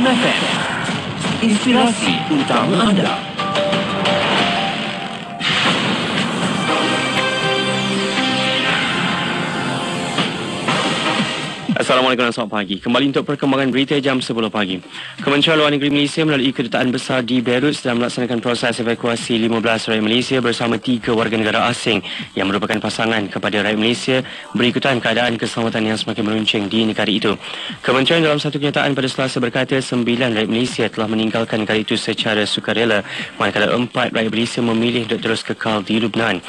Prime FM, inspirasi utama anda. Assalamualaikum dan selamat pagi. Kembali untuk perkembangan berita jam 10 pagi. Kementerian Luar Negeri Malaysia melalui Kedutaan Besar di Beirut sedang melaksanakan proses evakuasi 15 rakyat Malaysia bersama 3 warga negara asing yang merupakan pasangan kepada rakyat Malaysia berikutan keadaan keselamatan yang semakin meruncing di negara itu. Kementerian dalam satu kenyataan pada Selasa berkata 9 rakyat Malaysia telah meninggalkan negara itu secara sukarela, manakala 4 rakyat Malaysia memilih untuk terus kekal di Lubnan.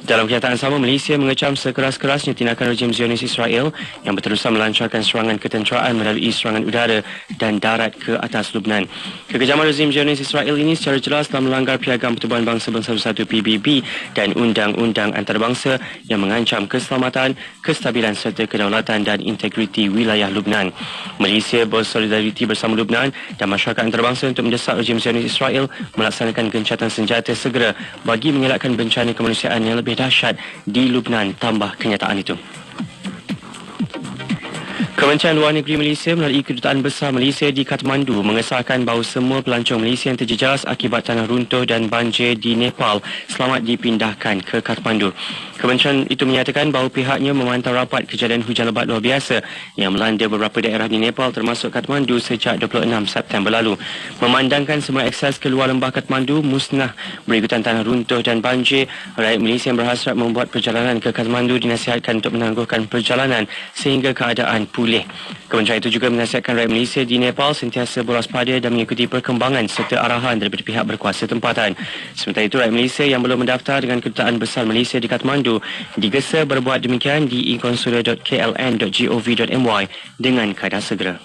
Dalam kenyataan sama, Malaysia mengecam sekeras-kerasnya tindakan rejim Zionis Israel yang berterusan melancarkan serangan ketenteraan melalui serangan udara dan darat ke atas Lubnan. Kekejaman rezim Zionis Israel ini secara jelas telah melanggar Piagam Pertubuhan Bangsa-Bangsa Bersatu PBB dan Undang-Undang Antarabangsa yang mengancam keselamatan, kestabilan serta kedaulatan dan integriti wilayah Lubnan. Malaysia bersolidariti bersama Lubnan dan masyarakat antarabangsa untuk mendesak rejim Zionis Israel melaksanakan gencatan senjata segera bagi mengelakkan bencana kemanusiaan yang lebih dahsyat di Lubnan, tambah kenyataan itu. Kementerian Luar Negeri Malaysia melalui Kedutaan Besar Malaysia di Kathmandu mengesahkan bahawa semua pelancong Malaysia yang terjejas akibat tanah runtuh dan banjir di Nepal selamat dipindahkan ke Kathmandu. Kementerian itu menyatakan bahawa pihaknya memantau rapat kejadian hujan lebat luar biasa yang melanda beberapa daerah di Nepal termasuk Kathmandu sejak 26 September lalu. Memandangkan semua akses keluar lembah Kathmandu musnah berikutan tanah runtuh dan banjir, rakyat Malaysia yang berhasrat membuat perjalanan ke Kathmandu dinasihatkan untuk menangguhkan perjalanan sehingga keadaan pulih. Kementerian itu juga menasihatkan rakyat Malaysia di Nepal sentiasa berwaspada dan mengikuti perkembangan serta arahan daripada pihak berkuasa tempatan. Sementara itu, rakyat Malaysia yang belum mendaftar dengan Kedutaan Besar Malaysia di Kathmandu digesa berbuat demikian di e-consular.kln.gov.my dengan kadar segera.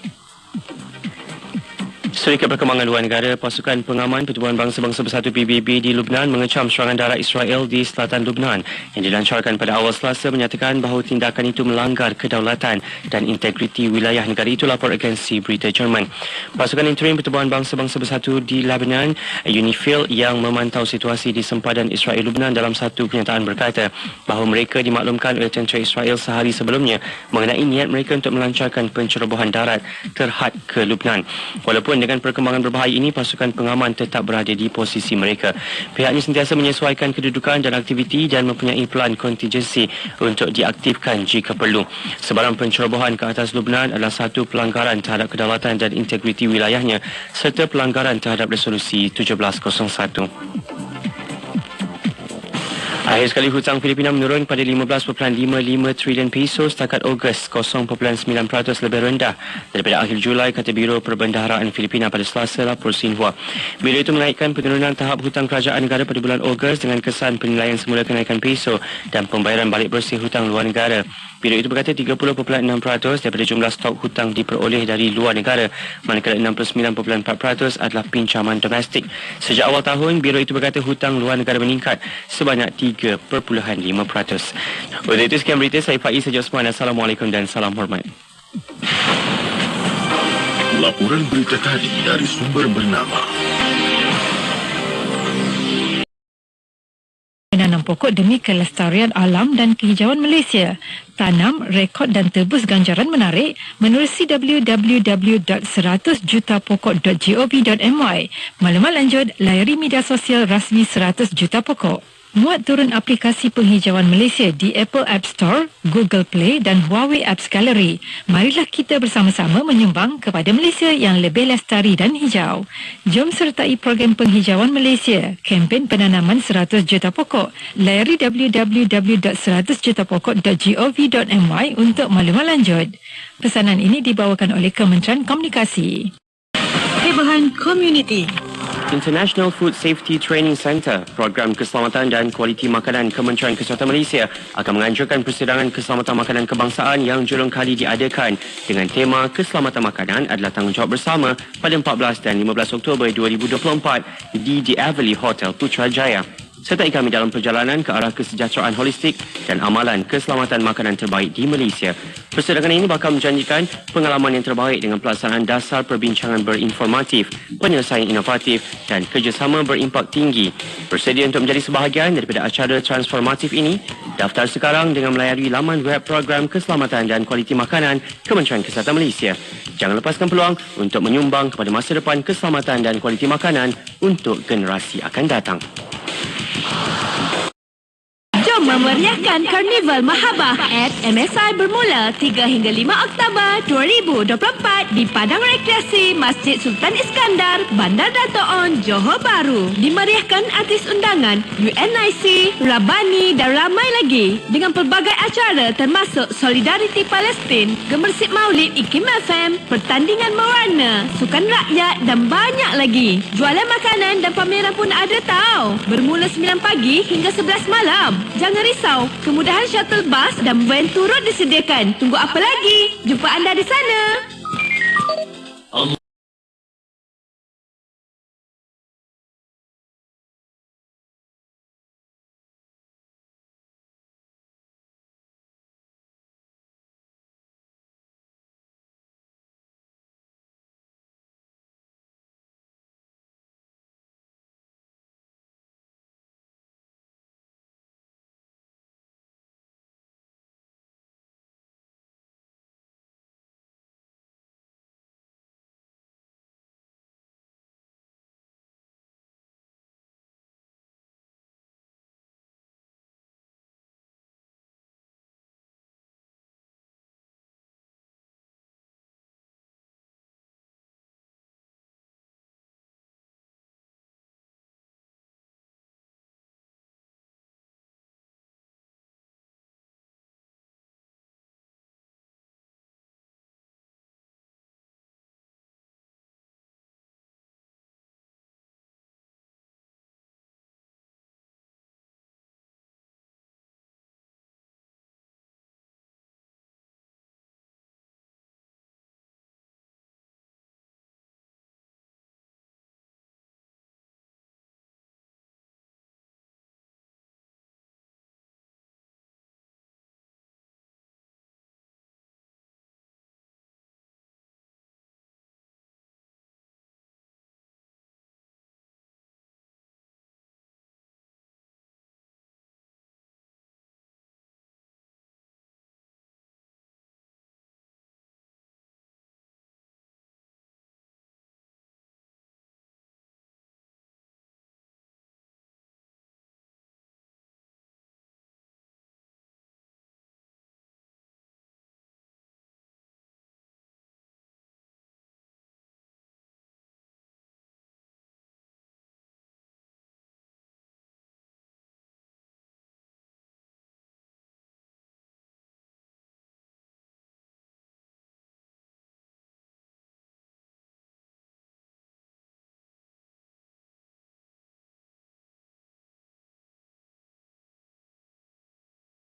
Syarikat Perkembangan Luar Negara, Pasukan Pengaman Pertubuhan Bangsa-Bangsa Bersatu PBB di Lubnan mengecam serangan darat Israel di selatan Lubnan yang dilancarkan pada awal Selasa menyatakan bahawa tindakan itu melanggar kedaulatan dan integriti wilayah negara itu, lapor agensi berita Jerman. Pasukan Interim Pertubuhan Bangsa-Bangsa Bersatu di Lebanon, UNIFIL, yang memantau situasi di sempadan Israel Lubnan dalam satu kenyataan berkata bahawa mereka dimaklumkan oleh tentera Israel sehari sebelumnya mengenai niat mereka untuk melancarkan pencerobohan darat terhad ke Lubnan. Walaupun dengan perkembangan berbahaya ini, pasukan pengaman tetap berada di posisi mereka. Pihaknya sentiasa menyesuaikan kedudukan dan aktiviti dan mempunyai pelan kontingensi untuk diaktifkan jika perlu. Sebarang pencerobohan ke atas Lubnan adalah satu pelanggaran terhadap kedaulatan dan integriti wilayahnya serta pelanggaran terhadap resolusi 1701. Akhir sekali, hutang Filipina menurun pada 15.55 trilion peso setakat Ogos, 0.9% lebih rendah daripada akhir Julai, kata Biro Perbendaharaan Filipina pada Selasa, lapor Xinhua. Biro itu menaikkan penurunan tahap hutang kerajaan negara pada bulan Ogos dengan kesan penilaian semula kenaikan peso dan pembayaran balik bersih hutang luar negara. Biro itu berkata 30.6% daripada jumlah stok hutang diperoleh dari luar negara, manakala 69.4% adalah pinjaman domestik. Sejak awal tahun, Biro itu berkata hutang luar negara meningkat sebanyak 3.5%. Untuk itu, sekian berita saya Faiz Sejak Osman. Assalamualaikum dan salam hormat. Laporan berita tadi dari sumber bernama Menanam pokok demi kelestarian alam dan kehijauan Malaysia. Tanam, rekod dan tebus ganjaran menarik menerusi www.100jutapokok.gov.my. Maklumat lanjut, layari media sosial rasmi 100 Juta Pokok. Muat turun aplikasi penghijauan Malaysia di Apple App Store, Google Play dan Huawei Apps Gallery. Marilah kita bersama-sama menyumbang kepada Malaysia yang lebih lestari dan hijau. Jom sertai program penghijauan Malaysia, kempen penanaman 100 juta pokok. Layari www.100jutapokok.gov.my untuk maklumat lanjut. Pesanan ini dibawakan oleh Kementerian Komunikasi. Hebahan Komuniti. International Food Safety Training Centre, Program Keselamatan dan Kualiti Makanan Kementerian Kesihatan Malaysia akan menganjurkan persidangan keselamatan makanan kebangsaan yang jurung kali diadakan dengan tema Keselamatan Makanan adalah tanggungjawab bersama pada 14 dan 15 Oktober 2024 di The Everly Hotel Putrajaya. Sertai kami dalam perjalanan ke arah kesejahteraan holistik dan amalan keselamatan makanan terbaik di Malaysia. Persidangan ini bakal menjanjikan pengalaman yang terbaik dengan pelaksanaan dasar perbincangan berinformatif, penyelesaian inovatif dan kerjasama berimpak tinggi. Bersedia untuk menjadi sebahagian daripada acara transformatif ini? Daftar sekarang dengan melayari laman web Program Keselamatan dan Kualiti Makanan Kementerian Kesihatan Malaysia. Jangan lepaskan peluang untuk menyumbang kepada masa depan keselamatan dan kualiti makanan untuk generasi akan datang. Jom memeriahkan Karnival Mahabah at MSI bermula 3 hingga 5 Oktober 2024 di Padang Rekreasi Masjid Sultan Iskandar, Bandar Dato' On, Johor Bahru. Dimeriahkan artis undangan UNIC, Rabani dan ramai lagi dengan pelbagai acara termasuk Solidariti Palestin, Gemersik Maulid IKIM FM, pertandingan mewarna, sukan rakyat dan banyak lagi. Jualan makanan dan pameran pun ada tau. Bermula 9 pagi hingga 11 malam. Jangan risau, kemudahan shuttle bus dan van turut disediakan. Tunggu apa lagi? Jumpa anda di sana.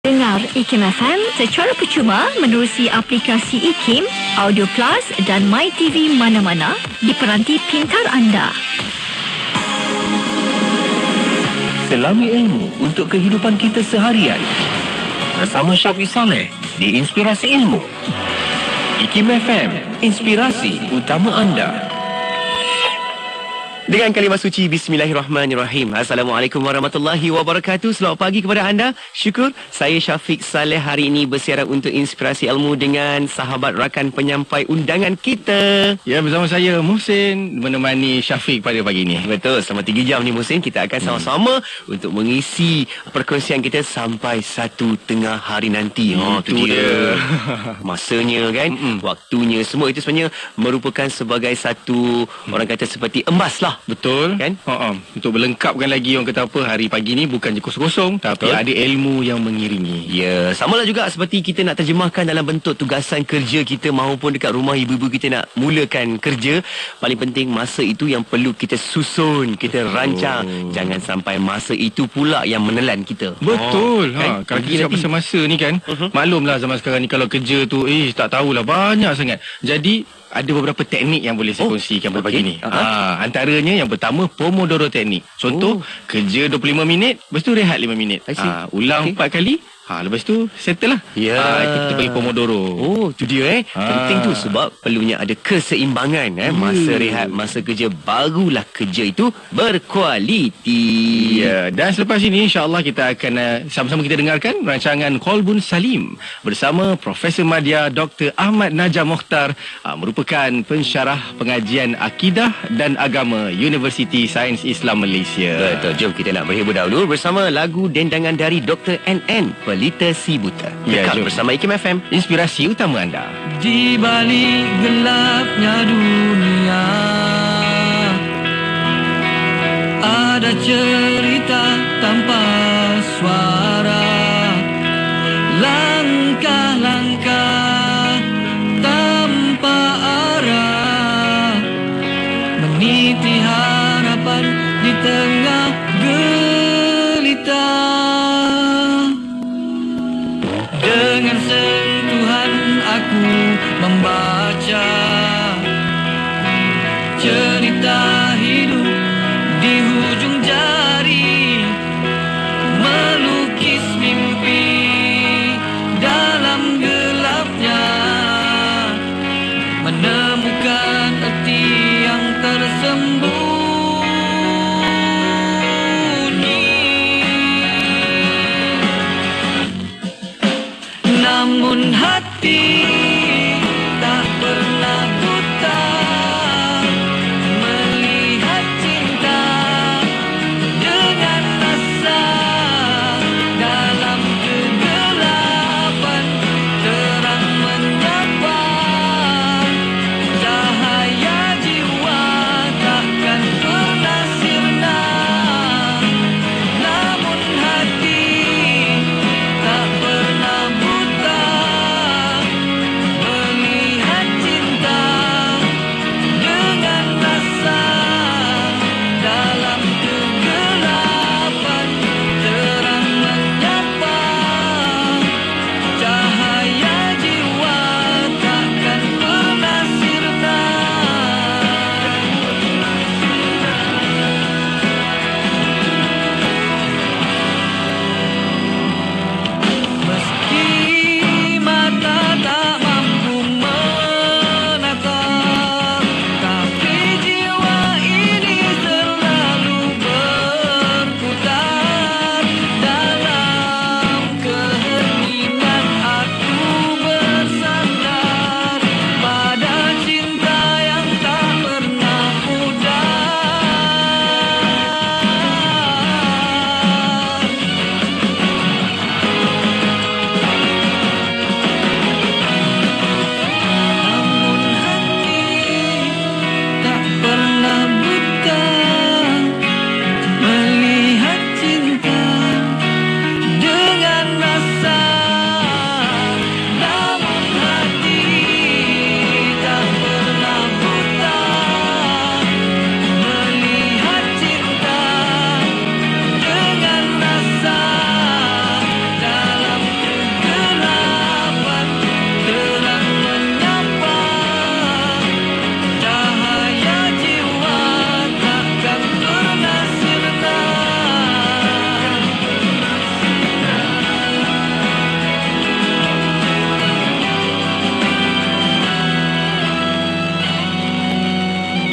Dengar IKIM FM secara percuma menerusi aplikasi IKIM, Audio Plus dan MyTV mana-mana di peranti pintar anda. Selami ilmu untuk kehidupan kita seharian. Bersama Syafiq Saleh di Inspirasi Ilmu. IKIM FM, inspirasi utama anda. Dengan kalimah suci Bismillahirrahmanirrahim. Assalamualaikum warahmatullahi wabarakatuh. Selamat pagi kepada anda. Syukur saya Syafiq Saleh hari ini bersiaran untuk Inspirasi Ilmu dengan sahabat rakan penyampai undangan kita. Ya, bersama saya Muhsin menemani Syafiq pada pagi ini. Betul, selama 3 jam ni Muhsin kita akan sama-sama untuk mengisi perkongsian kita sampai 1:30 hari nanti. Itu dia. Masanya kan, waktunya semua itu sebenarnya merupakan sebagai satu orang kata seperti emas lah. Betul kan? Untuk melengkapkan lagi orang kata apa, hari pagi ni bukan je kosong-kosong, tapi ada ilmu yang mengiringi. Ya, samalah juga seperti kita nak terjemahkan dalam bentuk tugasan kerja kita maupun dekat rumah ibu-ibu kita nak mulakan kerja. Paling penting masa itu yang perlu kita susun, kita rancang. Jangan sampai masa itu pula yang menelan kita. Betul. Kan? Kalau kita cakap pasal masa ni kan, maklumlah zaman sekarang ni kalau kerja tu tak tahulah, banyak sangat. Jadi ada beberapa teknik yang boleh saya kongsikan pada pagi ni. Antaranya yang pertama, Pomodoro teknik. Contoh, kerja 25 minit, lepas tu rehat 5 minit. Ulang 4 kali, Lepas tu settle lah. Kita pergi Pomodoro. Oh, tu dia penting tu sebab perlunya ada keseimbangan masa rehat, masa kerja, barulah kerja itu berkualiti. Ya, dan selepas ini insya-Allah kita akan sama-sama kita dengarkan rancangan Qalbun Salim bersama Profesor Madya Dr. Ahmad Najam Mokhtar, merupakan pensyarah pengajian akidah dan agama Universiti Sains Islam Malaysia. Betul, jom kita nak berhibur dahulu bersama lagu dendangan dari Dr. NN, Pelita Si Buta. Kekal bersama IKIM FM, inspirasi utama anda. Di balik gelapnya dunia ada cerita tanpa suara, langkah-langkah tanpa arah, meniti harapan di tengah gelita. Dengan sentuhan aku membaca cerita hidup di hujung jari, melukis mimpi dalam gelapnya, menemukan arti yang tersembunyi. Namun hati tak pernah buta melihat cinta dengan rasa dalam kegelapan terang menyapa, cahaya jiwa takkan pernah sirna. Namun hati tak pernah buta melihat cinta dengan rasa dalam kegelapan terang menyapa, cahaya jiwa takkan pernah sirna. Meski mata tak mampu menatap, tapi jiwa ini selalu berputar. Dalam keheningan aku bersandar pada cinta yang tak pernah pudar. Namun hati tak pernah buta melihat cinta dengan rasa. Namun hati tak pernah buta melihat cinta dengan rasa dalam kegelapan terang menyapa, cahaya jiwa takkan pernah sirna.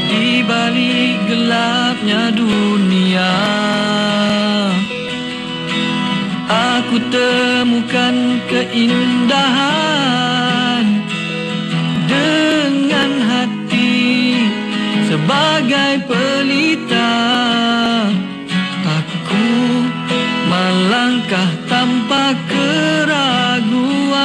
Di balik gelapnya dunia aku temukan keindahan dengan hati sebagai pelita. Aku melangkah tanpa keraguan.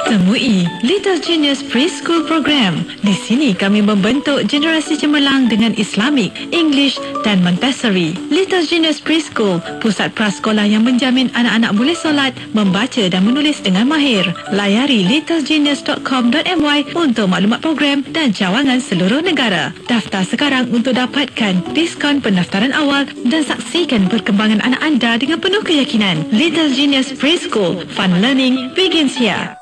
Temui Little Genius Preschool Program. Di sini kami membentuk generasi cemerlang dengan Islamic, English dan Montessori. Little Genius Preschool, pusat prasekolah yang menjamin anak-anak boleh solat, membaca dan menulis dengan mahir. Layari littlegenius.com.my untuk maklumat program dan cawangan seluruh negara. Daftar sekarang untuk dapatkan diskaun pendaftaran awal dan saksikan perkembangan anak anda dengan penuh keyakinan. Little Genius Preschool, fun learning begins here.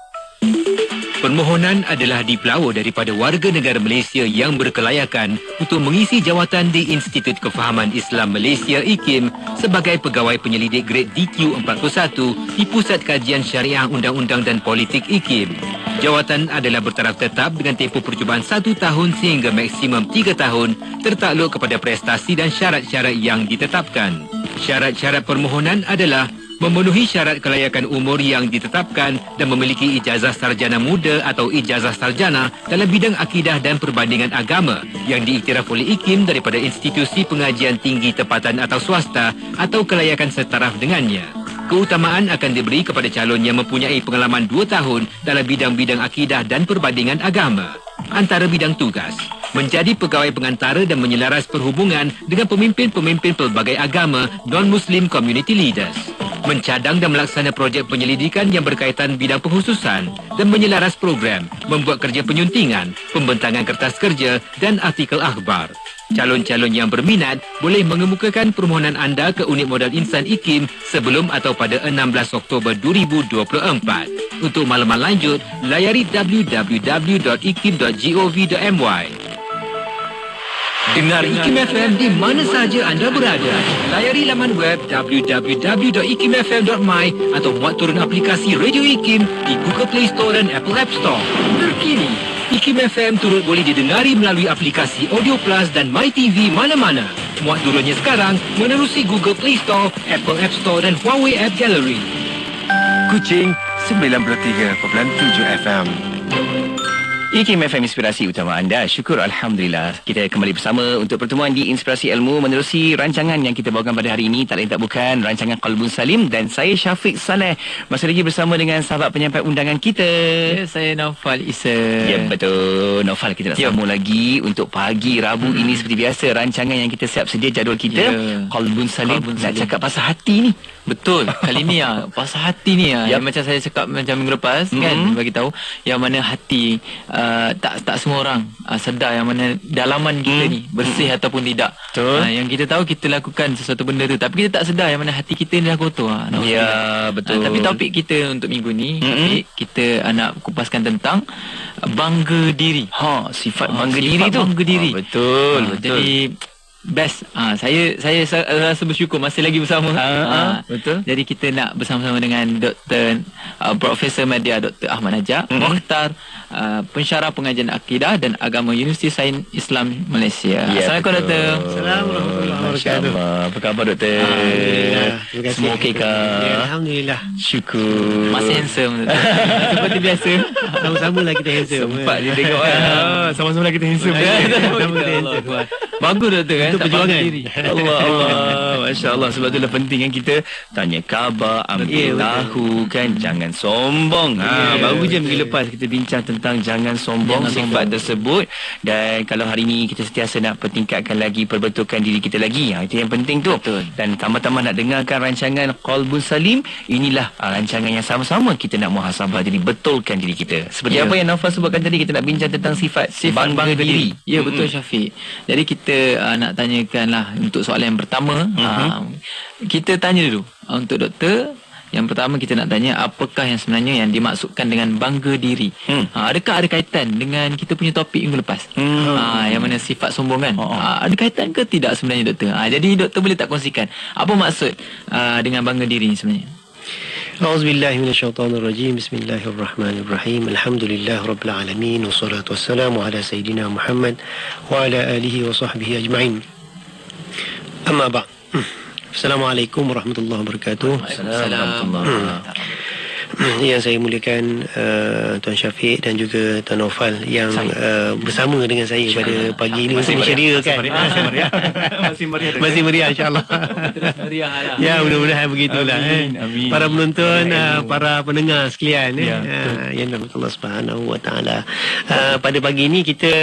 Permohonan adalah dipelawa daripada warga negara Malaysia yang berkelayakan untuk mengisi jawatan di Institut Kefahaman Islam Malaysia IKIM sebagai pegawai penyelidik grade DQ41 di Pusat Kajian Syariah Undang-Undang dan Politik IKIM. Jawatan adalah bertaraf tetap dengan tempoh percubaan 1 tahun sehingga maksimum 3 tahun tertakluk kepada prestasi dan syarat-syarat yang ditetapkan. Syarat-syarat permohonan adalah memenuhi syarat kelayakan umur yang ditetapkan dan memiliki ijazah sarjana muda atau ijazah sarjana dalam bidang akidah dan perbandingan agama yang diiktiraf oleh IKIM daripada institusi pengajian tinggi tempatan atau swasta atau kelayakan setaraf dengannya. Keutamaan akan diberi kepada calon yang mempunyai pengalaman 2 tahun dalam bidang-bidang akidah dan perbandingan agama. Antara bidang tugas, menjadi pegawai pengantara dan menyelaras perhubungan dengan pemimpin-pemimpin pelbagai agama non-Muslim community leaders. Mencadang dan melaksana projek penyelidikan yang berkaitan bidang penghususan dan menyelaras program, membuat kerja penyuntingan, pembentangan kertas kerja dan artikel akhbar. Calon-calon yang berminat boleh mengemukakan permohonan anda ke Unit Modal Insan IKIM sebelum atau pada 16 Oktober 2024. Untuk maklumat lanjut, layari www.ikim.gov.my. Dengar IKIM FM di mana sahaja anda berada. Layari laman web www.ikimfm.my atau muat turun aplikasi Radio IKIM di Google Play Store dan Apple App Store. Terkini, IKIM FM turut boleh didengari melalui aplikasi Audio Plus dan MyTV mana-mana. Muat turunnya sekarang menerusi Google Play Store, Apple App Store dan Huawei App Gallery. Kuching 93.7 FM. IKIM FM Inspirasi Utama anda. Syukur Alhamdulillah. Kita kembali bersama untuk pertemuan di Inspirasi Ilmu menerusi rancangan yang kita bawakan pada hari ini. Tak lain tak bukan rancangan Qalbun Salim. Dan saya Syafiq Saleh. Masih lagi bersama dengan sahabat penyampai undangan kita. Ya, saya Naufal Isa. Ya, betul. Naufal, kita nak sambung lagi untuk pagi Rabu ini seperti biasa. Rancangan yang kita siap sedia jadual kita. Qalbun Salim. Nak cakap pasal hati ni. Betul. Kali ni pasal hati ni yang macam saya cakap macam minggu lepas kan, bagi tahu yang mana hati tak semua orang sedar yang mana dalaman kita ni bersih ataupun tidak. Yang kita tahu kita lakukan sesuatu benda tu, tapi kita tak sedar yang mana hati kita ni dah kotor. Ya, betul. Tapi topik kita untuk minggu ni, kita nak kupaskan tentang bangga diri. Sifat bangga diri tu. Bangga diri. Betul, betul. Jadi best. Saya rasa bersyukur masih lagi bersama. Betul. Jadi kita nak bersama-sama dengan Dr. Profesor Madya Dr. Ahmad Najam Mokhtar, pensyarah pengajian akidah dan agama Universiti Sains Islam Malaysia. Assalamualaikum Doktor. Assalamualaikum warahmatullahi wabarakatuh. Apa khabar Doktor? Terima kasih. Semua okey ke? Alhamdulillah. Syukur. Masih handsome Doktor. Seperti biasa. Sama-sama lah kita handsome. Sempat dia tengok sama-sama lah kita handsome. Sama-sama kita handsome. Bagus Doktor kan. Untuk perjuangan. Allah. Masya Allah. Sebab itulah penting kan kita tanya khabar, ambil tahu kan. Jangan sombong. Baru je minggu lepas kita bincang tentang jangan sombong, sifat tersebut. Dan kalau hari ini kita sentiasa nak pertingkatkan lagi, perbetulkan diri kita lagi. Itu yang penting tu. Betul. Dan tambah-tambah nak dengarkan rancangan Qalbun Salim. Inilah rancangan yang sama-sama kita nak muhasabah diri, betulkan diri kita. Seperti apa yang Naufal sebutkan tadi, kita nak bincang tentang sifat bangga diri. Ya, betul Syafiq. Jadi kita nak tanyakan lah untuk soalan yang pertama. Kita tanya dulu untuk doktor. Yang pertama kita nak tanya, apakah yang sebenarnya yang dimaksudkan dengan bangga diri? Adakah ada kaitan dengan kita punya topik minggu lepas? Yang mana sifat sombong kan? Ada kaitan ke tidak sebenarnya doktor? Jadi doktor boleh tak kongsikan apa maksud dengan bangga diri ni sebenarnya? A'udzubillahi minasyaitonirrajim. Bismillahirrahmanirrahim. Alhamdulillahirabbil alamin wassalatu wassalamu ala sayidina Muhammad wa ala alihi wa sahbihi ajma'in. Amma ba'd. Assalamualaikum warahmatullahi wabarakatuh. Assalamualaikum. Yang saya muliakan Tuan Syafiq dan juga Tuan Naufal yang bersama dengan saya pada pagi ini. Masih ceria kan? Masih meriah insyaAllah. Ya, mudah-mudahan begitulah. Amin. Para penonton, para pendengar sekalian, yang dirahmati Allah Subhanahu wa taala. Pada pagi ini kita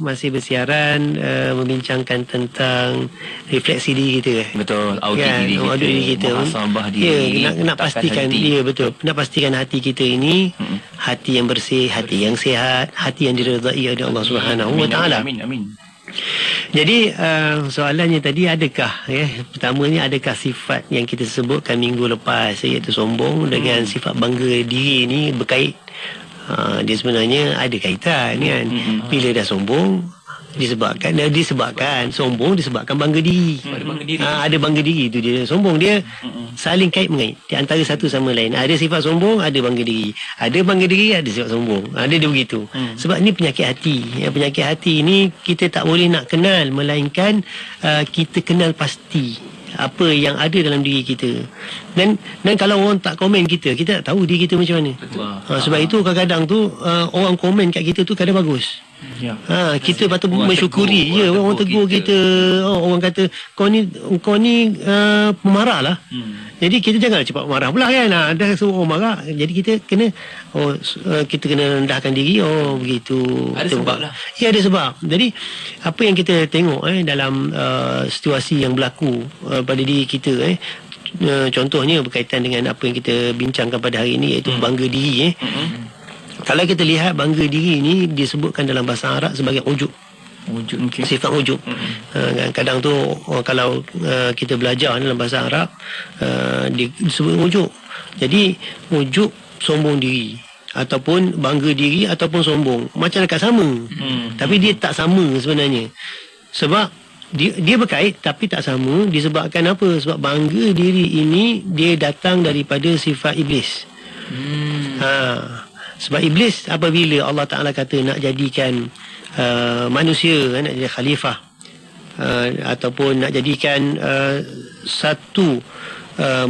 masih bersiaran membincangkan tentang refleksi diri kita. Betul, audit diri kita, muhasabah diri. Nak pastikan dia betul. Nak pastikan hati kita ini hati yang bersih, hati yang sihat, hati yang diridai oleh Allah Subhanahu wa taala. Amin. Jadi soalannya tadi, adakah pertamanya adakah sifat yang kita sebutkan minggu lepas iaitu sombong dengan sifat bangga diri ini berkait Dia sebenarnya ada kaitan kan. Bila dah sombong, disebabkan sombong disebabkan bangga diri. Ada bangga diri tu dia sombong, dia saling kait mengait di antara satu sama lain. Ada sifat sombong, ada bangga diri. Ada bangga diri, ada sifat sombong. Dia begitu. Sebab ni penyakit hati. Penyakit hati ni kita tak boleh nak kenal, melainkan kita kenal pasti apa yang ada dalam diri kita. Dan kalau orang tak komen kita tak tahu diri kita macam mana. Sebab itu kadang-kadang tu orang komen kat kita tu kadang bagus. Kita patut mensyukuri. Orang tegur kita, orang kata kau ni pemarah lah. Jadi kita jangan cepat marah pula kan. Dah suruh orang marah, jadi kita kena kita kena rendahkan diri. Begitu. Ada sebab lah. Ya, ada sebab. Jadi apa yang kita tengok dalam situasi yang berlaku pada diri kita, contohnya berkaitan dengan apa yang kita bincangkan pada hari ini, iaitu bangga diri. Kalau kita lihat bangga diri ini disebutkan dalam bahasa Arab sebagai ujub. Sifat ujub. Kadang tu kalau kita belajar dalam bahasa Arab, disebut ujub. Jadi ujub sombong diri, ataupun bangga diri, ataupun sombong, macam dekat sama. Tapi dia tak sama sebenarnya. Sebab dia berkait tapi tak sama. Disebabkan apa? Sebab bangga diri ini dia datang daripada sifat iblis. Sebab iblis apabila Allah Ta'ala kata nak jadikan manusia, nak jadi khalifah, ataupun nak jadikan satu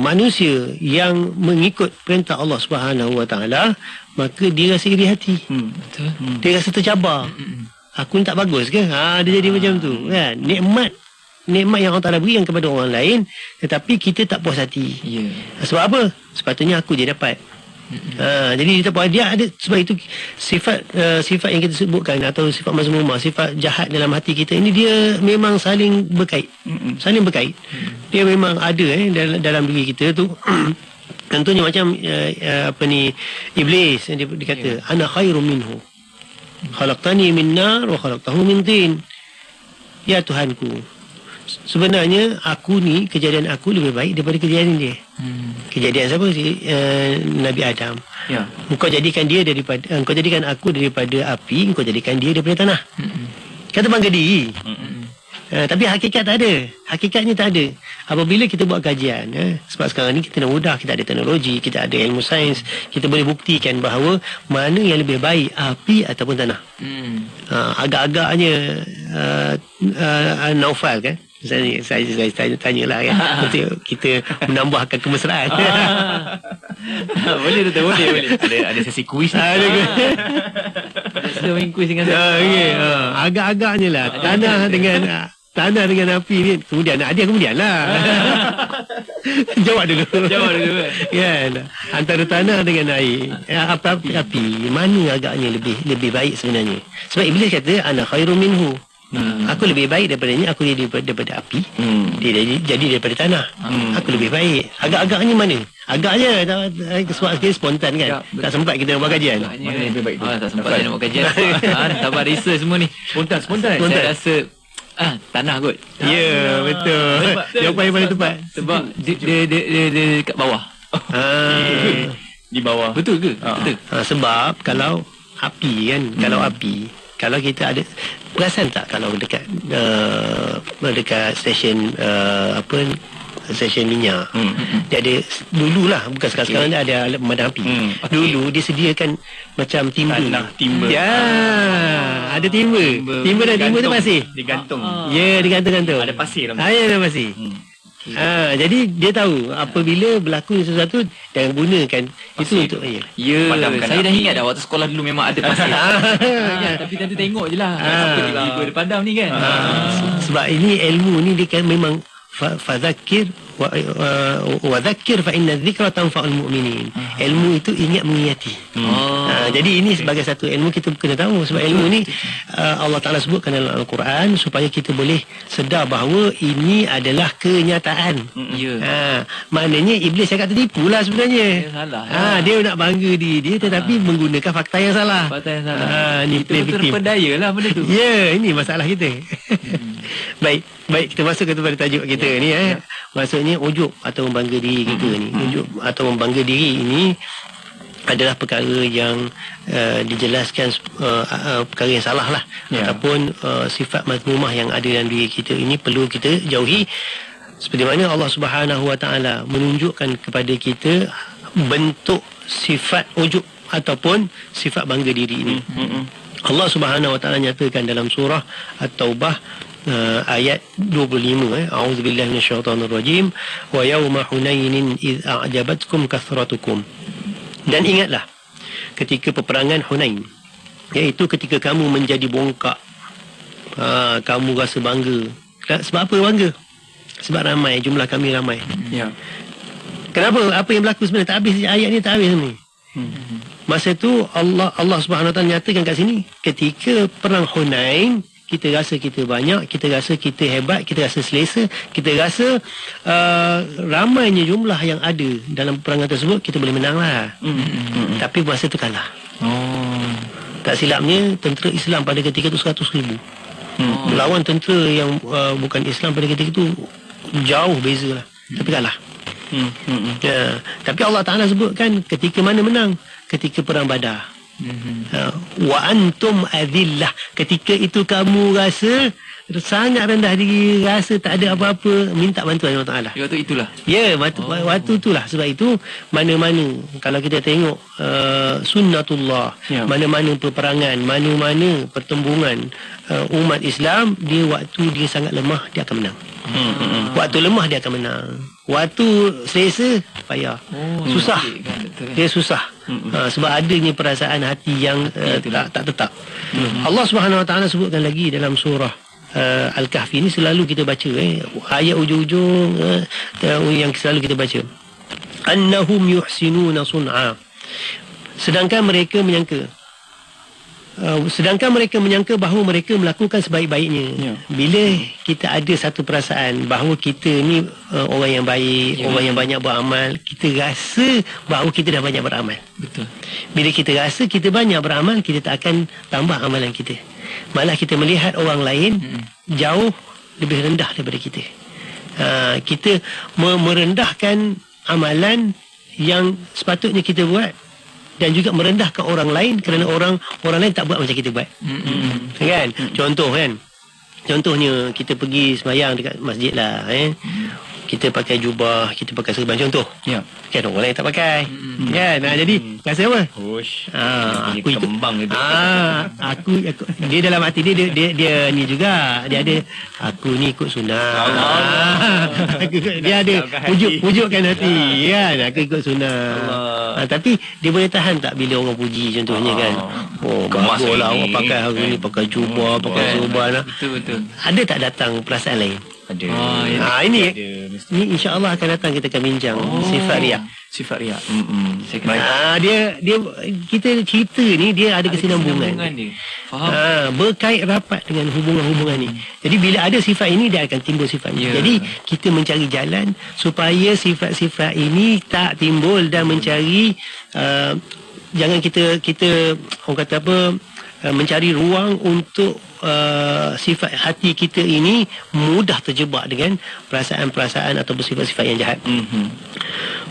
manusia yang mengikut perintah Allah Subhanahu Wa Ta'ala, maka dia rasa iri hati. Dia rasa tercabar. Aku ni tak bagus ke? Dia jadi macam tu kan. Nikmat yang Allah Ta'ala berikan kepada orang lain, tetapi kita tak puas hati. Sebab apa? Sepatutnya aku je dapat. Jadi dia ada. Sebab itu sifat yang kita sebutkan, atau sifat mazmumah, sifat jahat dalam hati kita ini, dia memang saling berkait. Dia memang ada dalam diri kita tu. Contohnya macam iblis yang dia kata, ana khairum minhu khalaqtani min nar wa khalaqtahu min tin. Ya Tuhanku, sebenarnya aku ni, kejadian aku lebih baik daripada kejadian dia. Kejadian siapa? Nabi Adam. Engkau jadikan aku daripada api, engkau jadikan dia daripada tanah. Kata bangga diri. Tapi hakikat tak ada. Hakikatnya tak ada. Apabila kita buat kajian, sebab sekarang ni kita dah mudah, kita ada teknologi, kita ada ilmu sains, kita boleh buktikan bahawa mana yang lebih baik, api ataupun tanah. Agak-agaknya Naufal kan, saya tanyalah kan, untuk kita menambahkan kemesraan. Boleh. Ada sesi kuis. Main kuis dengan agak-agaknya lah tanah dengan api ni. Kemudian lah jawab dulu kan. Antara tanah dengan air, api, mana agaknya lebih baik sebenarnya? Sebab iblis kata ana khairum minhu, aku lebih baik daripadanya. Aku jadi daripada api, dia jadi daripada tanah. Aku lebih baik. Agak-agaknya mana? Agaknya sebab kita spontan kan, tak sempat kita buat kajian. Mana lebih baik tu? Tak sempat nak buat kajian. Tak buat research semua ni. Spontan. Saya rasa tanah kot. Ya, betul. Jawapan yang paling tepat. Sebab dia dekat bawah. Di bawah. Betul ke? Betul. Sebab kalau api kan, kalau kita ada, perasan tak kalau dekat stesen stesen minyak, dia ada dululah, bukan sekarang dia ada alat pemadam api. Dulu dia sediakan macam timba. Ya, ada timba dan timba tu pasir digantung. Ya, digantung. Ada pasir dalam. Ada pasir. Jadi dia tahu apabila berlaku sesuatu, jangan gunakan itu untuk saya dah ingat dah waktu sekolah dulu memang ada pasir. Tapi tadi tengok je lah. Tiba-tiba dia padam ni kan. Sebab ini ilmu ni dia kan memang fadzakir wa dzakir fa inna dzikra tanfa'ul mu'minin. Ilmu itu ingat mengingati. Jadi ini sebagai satu ilmu kita kena tahu. Sebab ilmu ni Allah Ta'ala sebutkan dalam Al-Quran supaya kita boleh sedar bahawa ini adalah kenyataan. Maknanya iblis cakap tertipu lah sebenarnya. Dia nak bangga diri dia, tetapi menggunakan fakta yang salah. Ni terpedaya lah benda tu. Ya, ini masalah kita. Baik, kita masuk kepada tajuk kita ni. Maksudnya ujub atau membangga diri kita ni. Ujub atau membangga diri ini adalah perkara yang dijelaskan perkara yang salah lah, ataupun sifat mazmumah yang ada dalam diri kita ini perlu kita jauhi. Seperti mana Allah Subhanahu Wa Taala menunjukkan kepada kita bentuk sifat ujub ataupun sifat bangga diri ini. Allah Subhanahu Wa Taala nyatakan dalam surah At-Taubah ayat 25, a'udzubillahi minasyaitonir rajim, wa yauma hunainin id a'jabatkum kathratukum. Dan ingatlah ketika peperangan Hunain, iaitu ketika kamu menjadi bongkak, kamu rasa bangga. Sebab apa bangga? Sebab ramai, jumlah kami ramai. Kenapa? Apa yang berlaku sebenarnya? Tak habis ayat ni, tak habis ni. Masa tu Allah Subhanahu Wa Taala nyatakan kat sini, ketika perang Hunain, kita rasa kita banyak, kita rasa kita hebat, kita rasa selesa, kita rasa ramainya jumlah yang ada dalam peperangan tersebut, kita boleh menang lah. Tapi masa tu kalah. Tak silapnya tentera Islam pada ketika itu 100,000 melawan tentera yang bukan Islam pada ketika itu jauh beza lah, tapi kalah. Tapi Allah Ta'ala sebutkan ketika mana menang, ketika perang Badar. Wa antum adillah, ketika itu kamu rasa sangat rendah diri, rasa tak ada apa-apa, minta bantuan Allah Ta'ala. Waktu itulah. Waktu itulah. Sebab itu mana-mana kalau kita tengok sunnatullah, mana-mana peperangan, mana-mana pertembungan umat Islam, dia waktu dia sangat lemah, dia akan menang. Waktu lemah dia akan menang. Waktu selesa payah, susah, dia susah. Sebab adanya perasaan hati yang tak tetap. Allah Subhanahu Wa Taala sebutkan lagi dalam surah Al-Kahfi ni, selalu kita baca ayat ujung-ujung yang selalu kita baca, annahum yuhsinuna sun'a, sedangkan mereka menyangka bahawa mereka melakukan sebaik-baiknya. Bila kita ada satu perasaan bahawa kita ni orang yang baik, orang yang banyak beramal, kita rasa bahawa kita dah banyak beramal. Betul. Bila kita rasa kita banyak beramal, kita tak akan tambah amalan kita. Malah kita melihat orang lain jauh lebih rendah daripada kita. Kita merendahkan amalan yang sepatutnya kita buat, dan juga merendahkan orang lain kerana orang lain tak buat macam kita buat. Kan? Contohnya kita pergi sembahyang dekat masjid lah, kita pakai jubah, kita pakai serban, contoh. Kan orang lain tak pakai. Kan? Jadi rasa apa? Aku ikut kembang itu. Aku dia dalam hati dia ni juga, dia ada aku ni ikut sunnah. Dia ada pujukkan hati, kan? Aku ikut sunnah. Tapi dia boleh tahan tak bila orang puji, contohnya kan? Baguslah awak pakai hari ni, pakai jubah, pakai serban. Betul. Ada tak datang perasaan lain? Ada. Ini insya-Allah akan datang, kita akan bincang sifat riak. Dia kita cerita ni dia ada kesinambungan. Berkait rapat dengan hubungan-hubungan ni. Jadi bila ada sifat ini, dia akan timbul sifat ni. Jadi kita mencari jalan supaya sifat-sifat ini tak timbul, dan mencari jangan kita orang kata apa, mencari ruang untuk sifat hati kita ini mudah terjebak dengan perasaan-perasaan atau sifat-sifat yang jahat.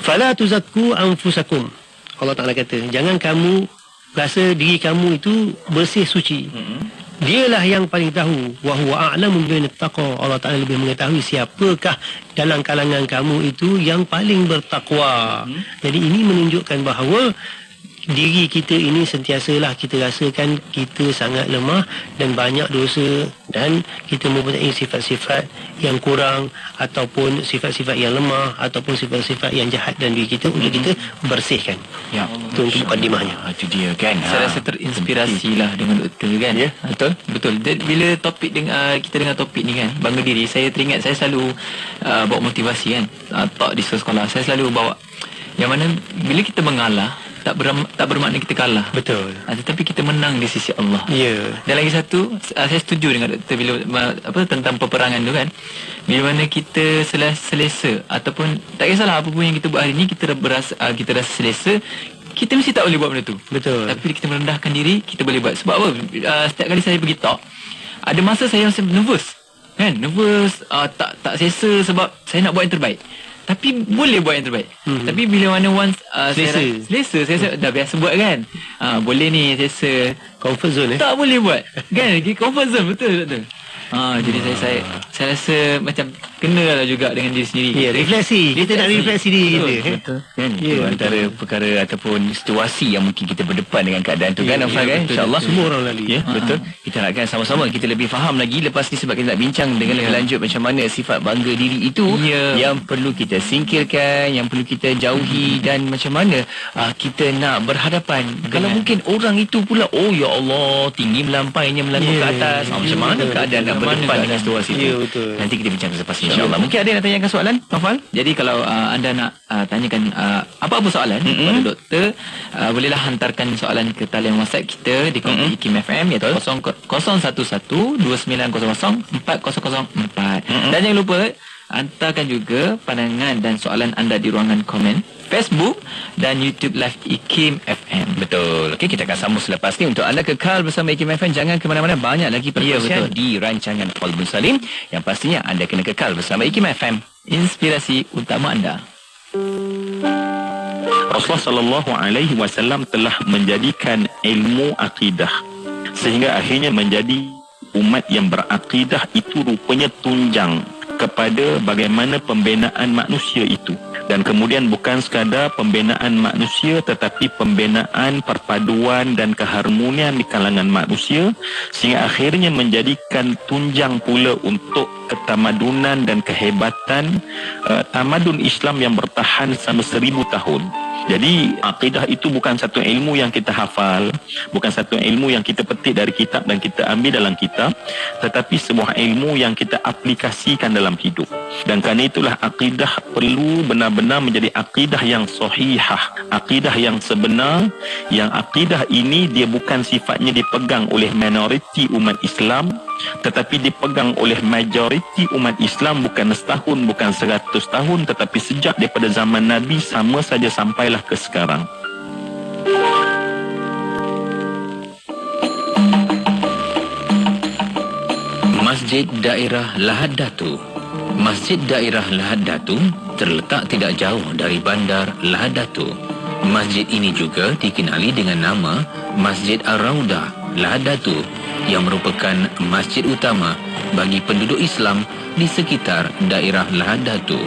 Fala tuzakku anfusakum. Allah Ta'ala kata, jangan kamu rasa diri kamu itu bersih suci. Dialah yang paling tahu. Wa huwa a'lamu bin taqwa. Allah Ta'ala lebih mengetahui siapakah dalam kalangan kamu itu yang paling bertakwa. Jadi ini menunjukkan bahawa diri kita ini sentiasalah kita rasakan kita sangat lemah dan banyak dosa, dan kita mempunyai sifat-sifat yang kurang ataupun sifat-sifat yang lemah ataupun sifat-sifat yang jahat dalam diri kita, untuk kita bersihkan. Itu untuk mukadimahnya. Itu dia kan. Saya rasa terinspirasi lah dengan doktor kan. Betul. Dan bila topik kita dengar topik ni kan, bangga diri, saya teringat saya selalu bawa motivasi kan, talk di sekolah. Saya selalu bawa yang mana bila kita mengalah, tak bermakna kita kalah. Betul. Tetapi kita menang di sisi Allah. Dan lagi satu, saya setuju dengan doktor bila tentang peperangan tu kan. Bila mana kita selesa ataupun tak kisahlah apa pun yang kita buat hari ni, kita rasa selesa, kita mesti tak boleh buat benda tu. Betul. Tapi bila kita merendahkan diri, kita boleh buat. Sebab apa? Setiap kali saya pergi talk, ada masa saya nervous. Kan? Nervous, tak selesa sebab saya nak buat yang terbaik. Tapi boleh buat yang terbaik. Tapi bila mana once selesa, saya dah biasa buat kan. Boleh ni selesa. Comfort zone Tak boleh buat. Kan? Comfort zone, betul. Jadi saya rasa macam kena lah juga dengan diri sendiri. Ya, refleksi. Kita nak refleksi diri kita. Betul. Kan? Itu antara perkara ataupun situasi yang mungkin kita berdepan dengan keadaan tu kan, Nafal kan? InsyaAllah Semua orang lalui. Ya, betul. Kita harapkan sama-sama kita lebih faham lagi lepas ni, sebab kita nak bincang dengan lebih lanjut macam mana sifat bangga diri itu yang perlu kita singkirkan, yang perlu kita jauhi, dan macam mana kita nak berhadapan kalau mungkin orang itu pula, oh ya Allah, tinggi melampainya melangkah ke atas. Macam mana keadaan nak berdepan dengan situasi itu? Betul. Nanti kita bincang selepas ini, insyaAllah. Mungkin ada yang nak tanyakan soalan, Nafal? Jadi kalau anda nak tanyakan apa-apa soalan kepada doktor, bolehlah hantarkan soalan ke talian WhatsApp kita di Kopi IKIM FM, iaitu 011-290-404. Dan jangan lupa hantarkan juga pandangan dan soalan anda di ruangan komen Facebook dan YouTube Live IKIM FM. Betul. Okey, kita akan sambung selepas ni. Untuk anda kekal bersama IKIM FM, jangan ke mana-mana, banyak lagi perkongsian di rancangan Qalbun Salim yang pastinya anda kena kekal bersama IKIM FM, inspirasi utama anda. Rasulullah sallallahu alaihi wasallam telah menjadikan ilmu akidah sehingga akhirnya menjadi umat yang berakidah itu rupanya tunjang kepada bagaimana pembinaan manusia itu. Dan kemudian bukan sekadar pembinaan manusia, tetapi pembinaan perpaduan dan keharmonian di kalangan manusia, sehingga akhirnya menjadikan tunjang pula untuk ketamadunan dan kehebatan tamadun Islam yang bertahan selama 1000 tahun. Jadi akidah itu bukan satu ilmu yang kita hafal, bukan satu ilmu yang kita petik dari kitab dan kita ambil dalam kitab, tetapi sebuah ilmu yang kita aplikasikan dalam hidup. Dan kerana itulah akidah perlu benar-benar menjadi akidah yang sahihah, akidah yang sebenar, yang akidah ini dia bukan sifatnya dipegang oleh minoriti umat Islam, tetapi dipegang oleh majoriti umat Islam, bukan setahun, bukan 100 tahun, tetapi sejak daripada zaman Nabi sama saja sampailah ke sekarang. Masjid Daerah Lahad Datu. Masjid Daerah Lahad Datu terletak tidak jauh dari bandar Lahad Datu. Masjid ini juga dikenali dengan nama Masjid Ar-Raudah Lahad Datu, yang merupakan masjid utama bagi penduduk Islam di sekitar daerah Lahad Datu.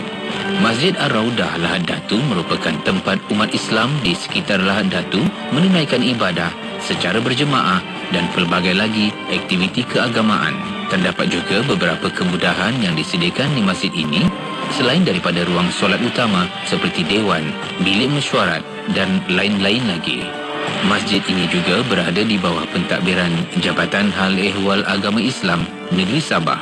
Masjid Ar-Raudah Lahad Datu merupakan tempat umat Islam di sekitar Lahad Datu menunaikan ibadah secara berjemaah dan pelbagai lagi aktiviti keagamaan. Terdapat juga beberapa kemudahan yang disediakan di masjid ini selain daripada ruang solat utama seperti dewan, bilik mesyuarat dan lain-lain lagi. Masjid ini juga berada di bawah pentadbiran Jabatan Hal Ehwal Agama Islam Negeri Sabah.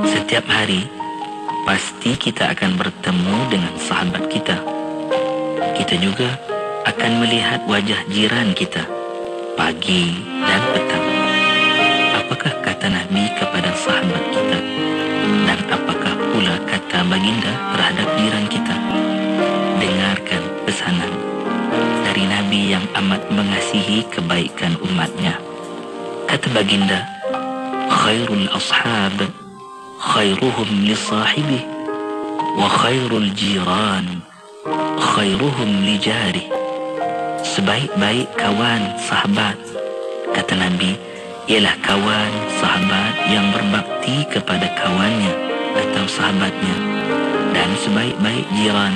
Setiap hari pasti kita akan bertemu dengan sahabat kita. Kita juga akan melihat wajah jiran kita pagi dan petang. Apakah kata Nabi kepada sahabat kita? Dan apakah pula kata baginda terhadap jiran kita? Dengarkan pesanan dari Nabi yang amat mengasihi kebaikan umatnya. Kata baginda, khairul ashab khairuhum li sahibi, wa khairul jiran khairuhum li jari. Sebaik-baik kawan sahabat, kata Nabi, ialah kawan sahabat yang berbakti kepada kawannya atau sahabatnya. Dan sebaik-baik jiran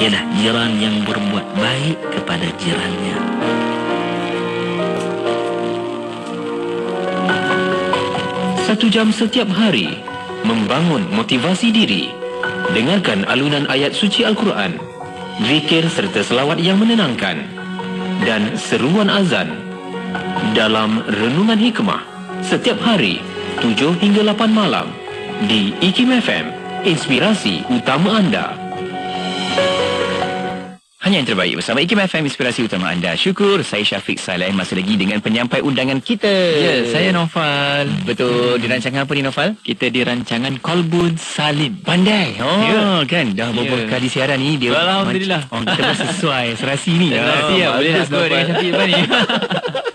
ialah jiran yang berbuat baik kepada jirannya. Satu jam setiap hari membangun motivasi diri. Dengarkan alunan ayat suci Al-Quran, zikir serta selawat yang menenangkan, dan seruan azan dalam Renungan Hikmah setiap hari 7 hingga 8 malam di IKIM FM, inspirasi utama anda. Hanya yang terbaik bersama IKIM FM, inspirasi utama anda. Syukur, saya Syafiq Saleh masih lagi dengan penyampai undangan kita. Ya, saya Nofal. Betul, di rancangan apa ni Nofal? Kita di rancangan Qalbun Salim. Pandai. Kan dah beberapa kali siaran ni dia. Alhamdulillah. Kita sesuai serasi ni. Serasi ya, boleh nak skor dengan Syafiq ni.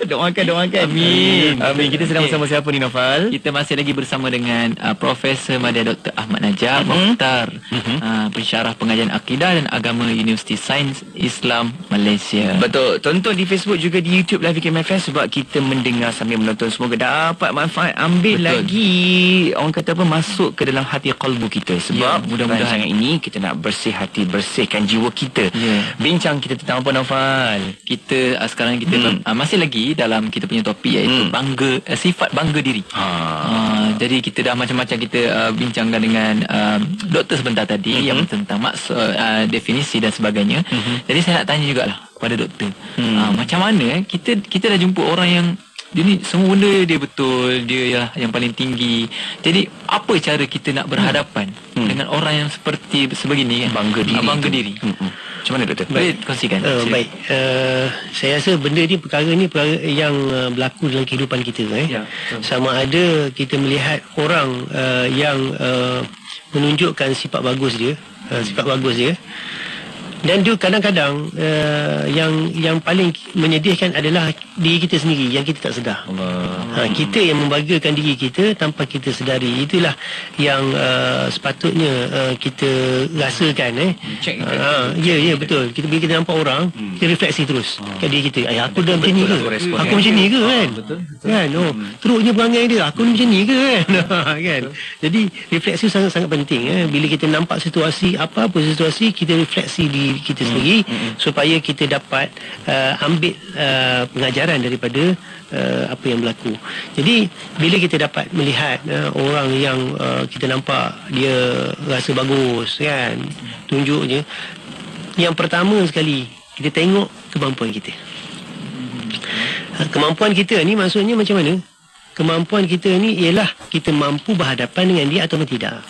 Doakan. Amin. Kita sedang bersama siapa ni, Naufal? Kita masih lagi bersama dengan Profesor Madya Dr. Ahmad Najam Mokhtar, pensyarah pengajian akidah dan agama Universiti Sains Islam Malaysia. Betul. Tonton di Facebook juga di YouTube Live IKIM FM sebab kita mendengar sambil menonton. Semoga dapat manfaat. Ambil lagi, orang kata apa, masuk ke dalam hati qalbu kita. Sebab mudah-mudahan ini kita nak bersih hati, bersihkan jiwa kita. Bincang kita tentang apa, Naufal? Kita sekarang kita masih lagi dalam kita punya topik, iaitu sifat bangga diri. Jadi kita dah macam-macam kita bincangkan dengan doktor sebentar tadi yang tentang maksud, definisi dan sebagainya. Jadi saya nak tanya jugalah kepada doktor, macam mana kita dah jumpa orang yang dia ni semua benda dia betul, dia yang paling tinggi. Jadi apa cara kita nak berhadapan dengan orang yang seperti sebegini kan? Bangga diri. Macam mana, doktor? Boleh kongsikan? Baik. Saya rasa benda ni perkara yang berlaku dalam kehidupan kita. Sama ada kita melihat orang yang menunjukkan sifat bagus dia, dan dia kadang-kadang yang paling menyedihkan adalah diri kita sendiri yang kita tak sedar. Kita yang membanggakan diri kita tanpa kita sedari. Itulah yang sepatutnya kita rasakan. Ya, betul. Bila kita nampak orang, kita refleksi terus kat diri kita. Aku dah macam ni ke? Aku macam ni ke kan? Kan? Teruknya perangai dia. Aku macam ni ke kan? Jadi refleksi sangat-sangat penting. Bila kita nampak situasi, apa-apa situasi, kita refleksi diri kita sendiri supaya kita dapat ambil pengajaran daripada apa yang berlaku. Jadi bila kita dapat melihat orang yang kita nampak dia rasa bagus kan, tunjuknya, yang pertama sekali kita tengok kemampuan kita. Kemampuan kita ni maksudnya macam mana? Kemampuan kita ni ialah kita mampu berhadapan dengan dia atau tidak.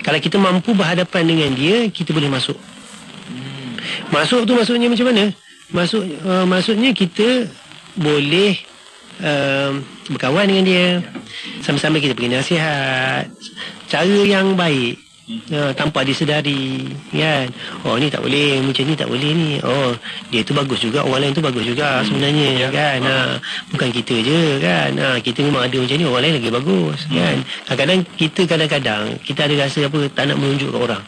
Kalau kita mampu berhadapan dengan dia, kita boleh masuk. Masuk tu maksudnya macam mana? Maksudnya kita boleh berkawan dengan dia, sama-sama kita beri nasihat, cara yang baik, tanpa disedari kan. Ni tak boleh, macam ni tak boleh ni. Dia tu bagus juga, orang lain tu bagus juga sebenarnya kan. Bukan kita je kan. Kita memang ada macam ni, orang lain lagi bagus kan. Kadang-kadang kita ada rasa apa, tak nak menunjuk ke orang.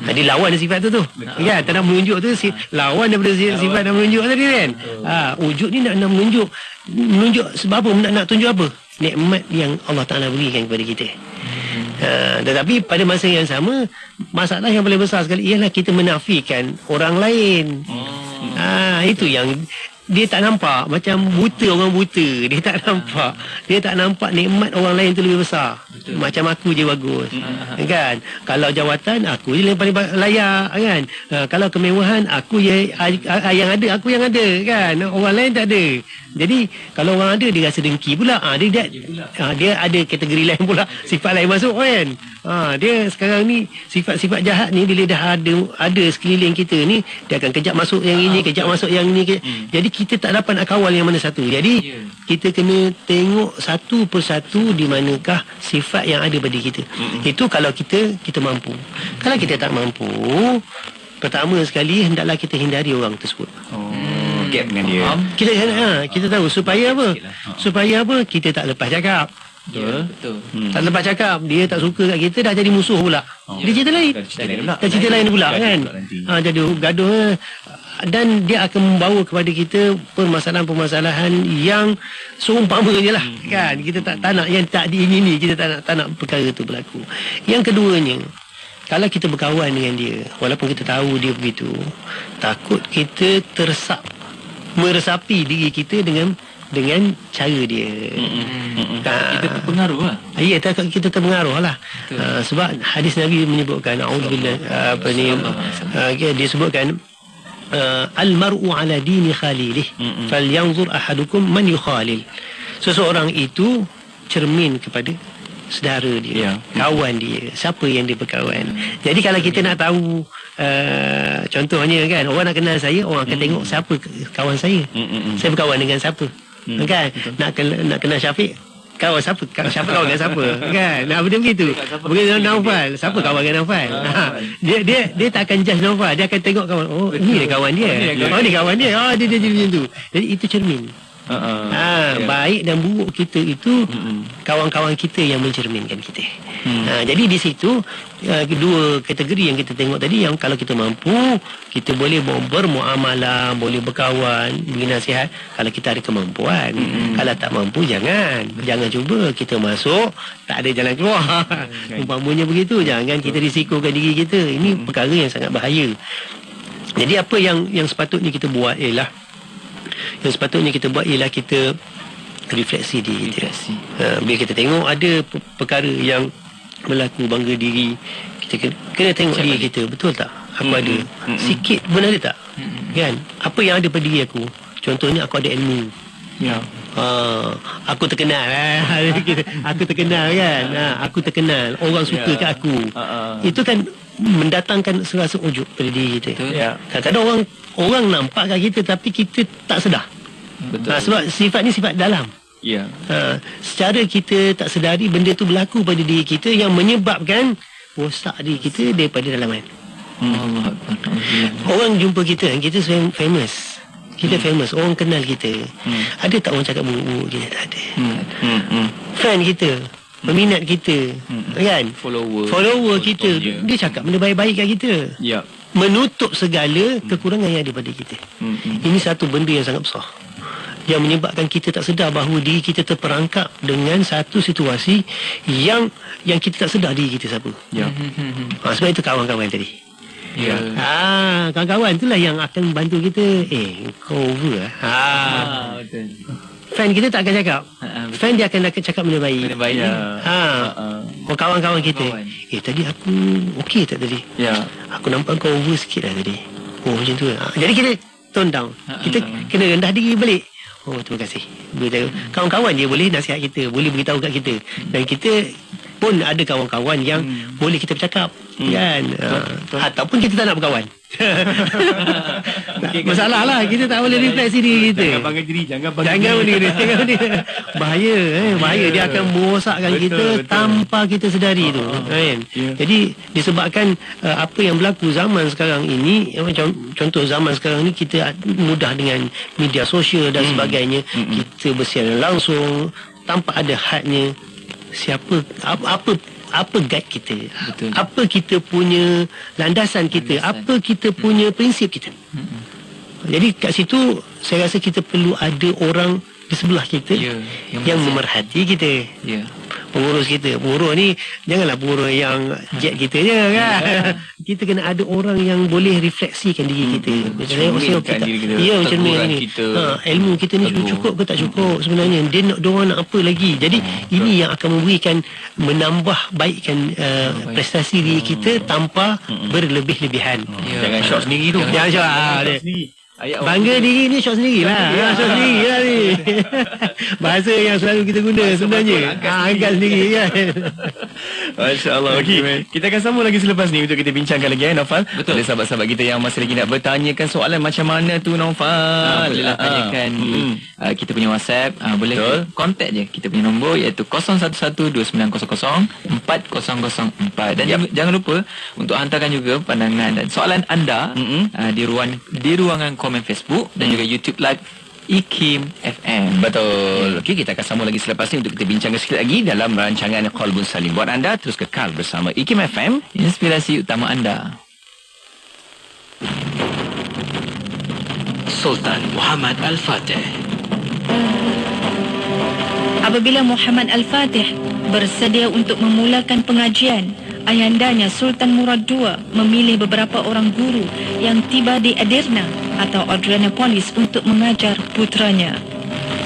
Dia lawan sifat tu kan. Tak nak menunjuk tu lawan daripada sifat nak menunjuk tadi kan. Wujud ni nak menunjuk sebab apa? Nak tunjuk apa? Nikmat yang Allah Ta'ala berikan kepada kita. Tetapi pada masa yang sama, masalah yang paling besar sekali ialah kita menafikan orang lain. Itu yang dia tak nampak, macam orang buta. Dia tak nampak nikmat orang lain tu lebih besar. Macam aku je bagus kan. Kalau jawatan, aku je yang paling layak kan. Kalau kemewahan, aku je yang ada, aku yang ada kan. Orang lain tak ada. Jadi kalau orang ada, dia rasa dengki pula. Dia ada kategori lain pula, sifat lain masuk kan. Dia sekarang ni sifat-sifat jahat ni, bila dah ada sekeliling kita ni, dia akan kejap masuk yang ini, kejap masuk yang ni. Jadi kita tak dapat nak kawal yang mana satu. Jadi kita kena tengok satu persatu di manakah sifat yang ada pada kita. Itu kalau kita mampu. Kalau kita tak mampu, pertama sekali hendaklah kita hindari orang tersebut. Gap dengan dia. Kita tahu supaya apa? Supaya apa? Kita tak lepas cakap. Betul. Tak lepas cakap, dia tak suka kat kita, dah jadi musuh pula. Dia cerita lain. Dah cerita lain pula kan. Jadi gaduh. Dan dia akan membawa kepada kita permasalahan-permasalahan yang seumpama je lah kan. Kita tak nak yang tak diingini, kita tak nak perkara itu berlaku. Yang keduanya, kalau kita berkawan dengan dia, walaupun kita tahu dia begitu, takut kita meresapi diri kita dengan cara dia. Kita terpengaruh lah. Ya, kita terpengaruh lah. Sebab hadis Nabi menyebutkan, a'udzubillah, dia sebutkan, al-mar'u ala dini khalilih falyanzur ahadukum man yukhalil. Seseorang itu cermin kepada saudara dia, kawan dia, siapa yang dia berkawan. Jadi kalau kita nak tahu, contohnya kan, orang nak kenal saya, orang akan tengok siapa kawan saya. Saya berkawan dengan siapa kan. Nak kenal Syafiq, kawan siapa kawan dengan siapa kan. Benda begitu. Begitu Naufal, siapa kawan dengan Naufal. Dia tak akan judge Naufal, dia akan tengok kawan. Ni dia kawan dia. Ni kawan dia. Dia macam tu. Jadi itu cermin. Baik dan buruk kita itu kawan-kawan kita yang mencerminkan kita. Jadi di situ dua kategori yang kita tengok tadi, yang kalau kita mampu kita boleh bermuamalah, boleh berkawan, beri nasihat kalau kita ada kemampuan. Kalau tak mampu jangan cuba kita masuk tak ada jalan keluar. Umpamanya begitu, jangan kita risikokan diri kita. Ini perkara yang sangat bahaya. Jadi apa yang sepatutnya kita buat ialah kita refleksi diri kita. Bila kita tengok ada perkara yang berlaku, bangga diri, kita kena tengok diri kita, betul tak aku ada sikit pun ada tak kan, apa yang ada pada diri aku. Contohnya aku ada ilmu, aku terkenal aku terkenal kan, aku terkenal, orang suka kat aku. Itu kan mendatangkan serasa ujub pada diri kita. Kadang-kadang orang nampak kat kita tapi kita tak sedar. Sebab sifat ni sifat dalam. Secara kita tak sedari benda tu berlaku pada diri kita yang menyebabkan rosak diri kita daripada dalaman. Orang jumpa kita famous. Kita famous, orang kenal kita. Ada tak orang cakap buruk-buruk kita? Tak ada. Fan kita, peminat kita, kan? Follower kita, dia cakap benda baik-baik kat kita. Menutup segala kekurangan yang ada pada kita. Ini satu benda yang sangat besar, yang menyebabkan kita tak sedar bahawa diri kita terperangkap dengan satu situasi yang kita tak sedar diri kita siapa. Sebab itu kawan-kawan tadi. Kawan-kawan itulah yang akan membantu kita. Kau over betul. Fan kita tak akan cakap. Fan dia akan cakap benda baik. Kawan-kawan kita, tadi aku okey tak tadi? Aku nampak kau over sikit lah tadi. Macam tu. Jadi kita tone down. Kita kena rendah diri balik. Terima kasih. Kawan-kawan dia boleh nasihat kita, boleh beritahu kat kita. Dan kita pun ada kawan-kawan yang boleh kita bercakap, kan? Ataupun kita tak nak berkawan. Masalah lah, kita tak boleh refleksi diri kita. Jangan bangga diri. Bahaya. Dia akan merosakkan kita tanpa kita sedari tu. Jadi disebabkan apa yang berlaku zaman sekarang ini, contoh zaman sekarang ni kita mudah dengan media sosial dan sebagainya. Kita bersiaran langsung tanpa ada hadnya. Siapa apa guide kita, apa kita punya landasan kita, apa kita punya prinsip kita. Jadi kat situ saya rasa kita perlu ada orang di sebelah kita yang memerhati kita, pengurus kita. Pengurus ni janganlah pengurus yang jet kita je kan. Kita kena ada orang yang boleh refleksikan diri kita. Mencerminkan diri kita, mencerminkan kita. Ilmu kita ni cukup ke tak cukup sebenarnya. Diorang nak apa lagi. Jadi ini yang akan memberikan, menambah baikkan prestasi diri kita tanpa berlebih-lebihan. Jangan shot sendiri tu. Jangan shot bangga diri ni shot sendiri lah. Shot sendiri lah ni. Bahasa yang selalu kita guna sebenarnya. Angkat sendiri kan. Masya Allah. Okey, kita akan sambung lagi selepas ni untuk kita bincangkan lagi, Naufal. Betul. Ada sahabat-sahabat kita yang masih lagi nak bertanyakan soalan macam mana tu, Naufal. Bolehlah tanyakan di kita punya WhatsApp. Boleh kontak je kita punya nombor, iaitu 0112900404. Dan jangan lupa untuk hantarkan juga pandangan dan soalan anda di ruangan komen Facebook dan juga YouTube Live IKIM FM. Betul. Okey, kita akan sambung lagi selepas ini untuk kita bincangkan sikit lagi dalam rancangan Qalbun Salim. Buat anda terus kekal bersama IKIM FM, inspirasi utama anda. Sultan Muhammad Al-Fatih. Apabila Muhammad Al-Fatih bersedia untuk memulakan pengajian, ayandanya Sultan Murad II memilih beberapa orang guru yang tiba di Edirne atau Adrianopolis untuk mengajar putranya.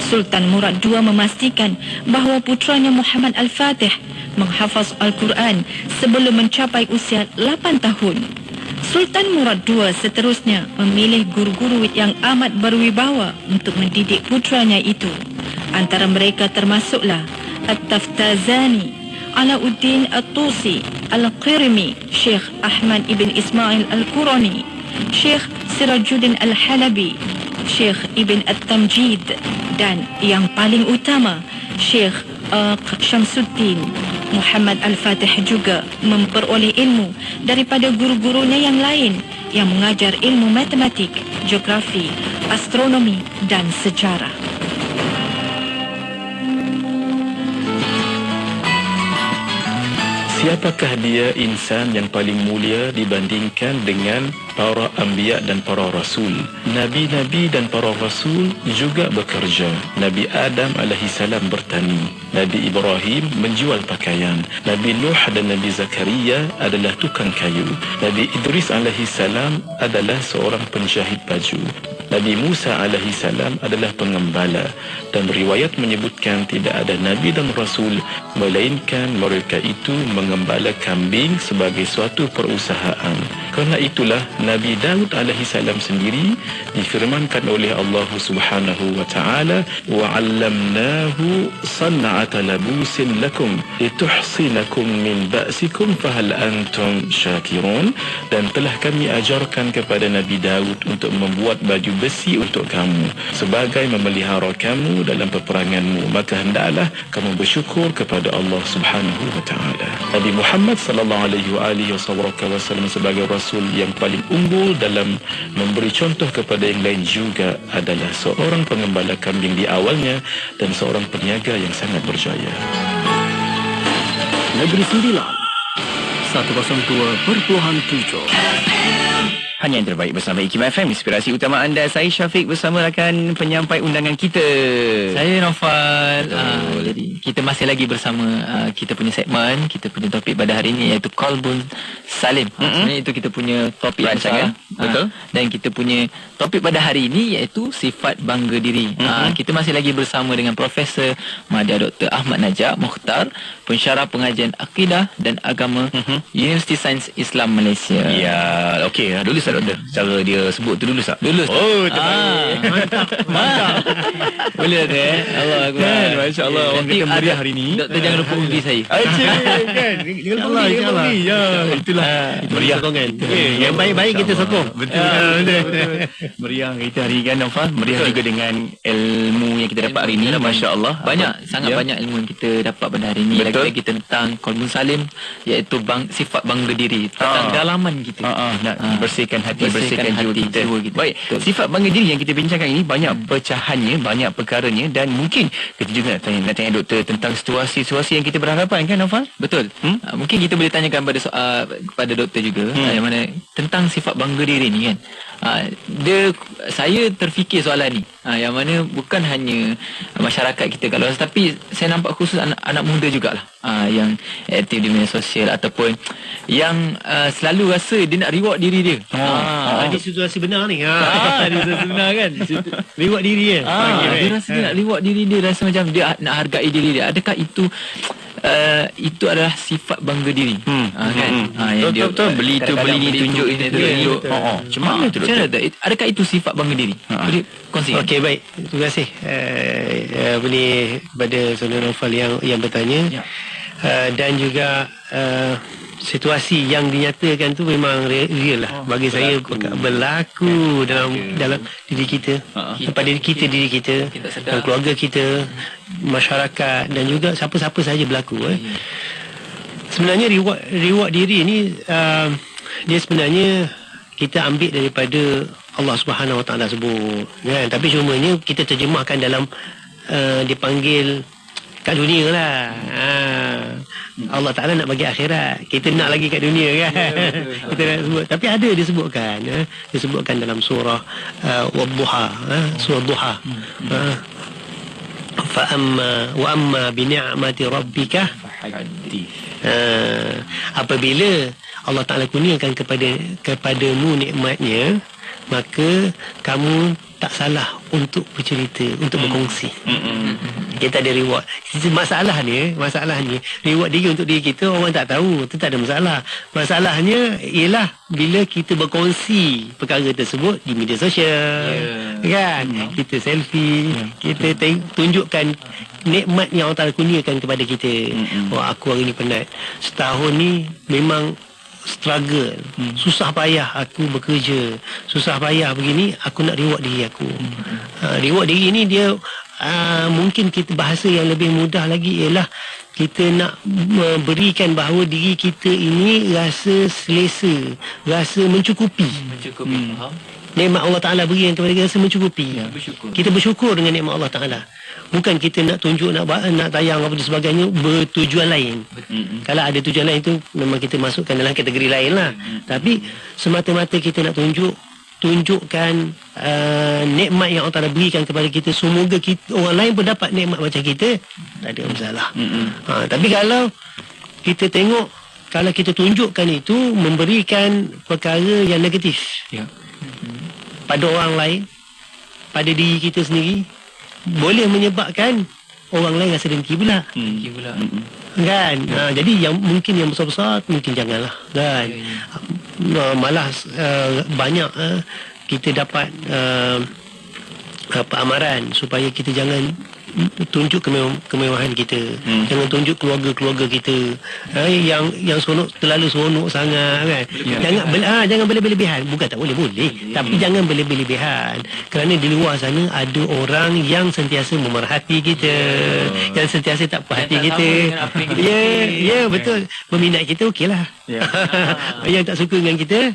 Sultan Murad II memastikan bahawa putranya Muhammad Al-Fatih menghafaz Al-Quran sebelum mencapai usia 8 tahun. Sultan Murad II seterusnya memilih guru-guru yang amat berwibawa untuk mendidik putranya itu. Antara mereka termasuklah At-Taftazani, Alauddin At-Tusi, Al-Qirmi, Syekh Ahmad ibn Ismail Al-Qurani, Syekh Sirajuddin Al-Halabi, Syekh Ibn At-Tamjid, dan yang paling utama Syekh Syamsuddin. Muhammad Al-Fatih juga memperoleh ilmu daripada guru-gurunya yang lain yang mengajar ilmu matematik, geografi, astronomi dan sejarah. Siapakah dia insan yang paling mulia dibandingkan dengan para anbiya dan para rasul? Nabi-nabi dan para rasul juga bekerja. Nabi Adam alaihissalam bertani. Nabi Ibrahim menjual pakaian. Nabi Nuh dan Nabi Zakaria adalah tukang kayu. Nabi Idris alaihissalam adalah seorang penjahit baju. Nabi Musa alaihissalam adalah pengembala. Dan riwayat menyebutkan tidak ada Nabi dan Rasul melainkan mereka itu mengembala kambing sebagai suatu perusahaan. Kerana itulah Nabi Daud alaihissalam sendiri difirmankan oleh Allah Subhanahu wa taala, wa 'allamnahu san'ata labusin lakum lituhsinakum min ba'sikum fahal antum syakirun. Dan telah kami ajarkan kepada Nabi Daud untuk membuat baju besi untuk kamu sebagai memelihara kamu dalam peperanganmu, maka hendaklah kamu bersyukur kepada Allah Subhanahu wa taala. Nabi Muhammad sallallahu alaihi wasallam sebagai rasul yang paling unggul dalam memberi contoh kepada yang lain juga adalah seorang pengembala kambing di awalnya dan seorang peniaga yang sangat berjaya. Negeri Sembilan 102.7. Hanya yang terbaik bersama IKIM FM, inspirasi utama anda. Saya Syafiq bersama rakan penyampai undangan kita. Saya Naufal. Jadi kita masih lagi bersama kita punya segmen, kita punya topik pada hari ini iaitu Qalbun Salim. Sebenarnya itu kita punya topik rancangan. Betul. Dan kita punya topik pada hari ini iaitu sifat bangga diri. Kita masih lagi bersama dengan Profesor Madya Dr. Ahmad Najam Mokhtar, pensyarah pengajian akidah dan agama Universiti Sains Islam Malaysia. Ya, okey. Dulu doktor, cara dia sebut tu dulu tak? Dulu. Oh, terbaik. Mantap. Boleh tak? Allah Akbar. Masya-Allah. Orang kita meriah hari ni. Doktor jangan lupa undi saya. Kan? Jangan lupa undi. Ya, itulah. Meriah sokongan. Yang baik-baik kita sokong. Betul. Meriah kita hari kan, Naufal. Meriah juga dengan ilmu yang kita dapat hari ni. Masya-Allah. Sangat banyak ilmu yang kita dapat pada hari ini. Lagi-lagi tentang Qalbun Salim, iaitu sifat bangga diri, tentang dalaman kita. Nak bersihkan hati, bersihkan jiwa kita. Baik, betul. Sifat bangga diri yang kita bincangkan ini banyak pecahannya, banyak perkaranya, dan mungkin kita juga nak tanya doktor tentang situasi-situasi yang kita berhadapan kan, Naufal? Betul. Mungkin kita boleh tanyakan kepada doktor juga yang mana tentang sifat bangga diri ni kan. Saya terfikir soalan ni yang mana bukan hanya masyarakat kita kat luar, tapi saya nampak khusus anak muda jugalah yang aktif di media sosial ataupun yang selalu rasa dia nak reward diri dia. Ini situasi benar ni. Dia rasa benar kan. Reward diri dia rasa dia nak reward diri dia, rasa macam dia nak hargai diri dia. Adakah itu adalah sifat bangga diri kan? Betul, beli tu beli ni, tunjuk ini tunjuk. Macam mana tu doktor? Adakah itu sifat bangga diri? Boleh kongsi? Okey, baik. Terima kasih kepada saudara Naufal yang bertanya. Dan juga situasi yang dinyatakan tu memang real lah bagi saya, berlaku dalam diri kita, pada diri kita dan keluarga kita, masyarakat dan juga siapa-siapa saja berlaku. Sebenarnya reward diri ni dia sebenarnya kita ambil daripada Allah Subhanahu Wa Taala sebut kan, tapi cumanya kita terjemahkan dalam dipanggil kat dunia lah. Allah Ta'ala nak bagi akhirat, kita nak lagi kat dunia kan. Kita nak sebut, tapi ada disebutkan dalam surah Wadduha, surah Duha. Wa amma bi ni'mati rabbika apabila Allah Ta'ala kurniakan kepadamu nikmatnya, maka kamu tak salah untuk bercerita, untuk berkongsi. Kita ada reward. Masalahnya reward diri untuk diri kita orang tak tahu, itu tak ada masalah. Masalahnya ialah bila kita berkongsi perkara tersebut di media sosial, kan? Kita selfie, kita tunjukkan nikmat yang Allah Ta'ala kurniakan kepada kita. Aku hari ni penat, setahun ni memang struggle, susah payah aku bekerja, susah payah begini, aku nak reward diri aku. Reward diri ini dia mungkin kita bahasa yang lebih mudah lagi ialah kita nak memberikan bahawa diri kita ini rasa selesa, rasa mencukupi. nikmat Allah Ta'ala beri kepada kita rasa mencukupi. Kita bersyukur dengan nikmat Allah Ta'ala. Bukan kita nak tunjuk, nak tayang apa dan sebagainya bertujuan lain. Kalau ada tujuan lain tu memang kita masukkan dalam kategori lain lah. Tapi semata-mata kita nak tunjukkan nikmat yang Allah Ta'ala berikan kepada kita, semoga orang lain pun dapat nikmat macam kita, tak ada masalah. Tapi kalau kita tengok, kalau kita tunjukkan itu memberikan perkara yang negatif pada orang lain, pada diri kita sendiri, boleh menyebabkan orang lain rasa dengki pula. Kan? Jadi yang mungkin yang besar-besar mungkin janganlah kan. Malah banyak kita dapat amaran supaya kita jangan tunjuk kemewahan kita, jangan tunjuk keluarga kita yang seronok, terlalu seronok sangat kan. Jangan berlebihan. Bukan tak boleh, tapi jangan berlebihan, kerana di luar sana ada orang yang sentiasa memerhati kita, yang sentiasa tak puas hati kita. Ya, betul, peminat kita okeylah. Yang tak suka dengan kita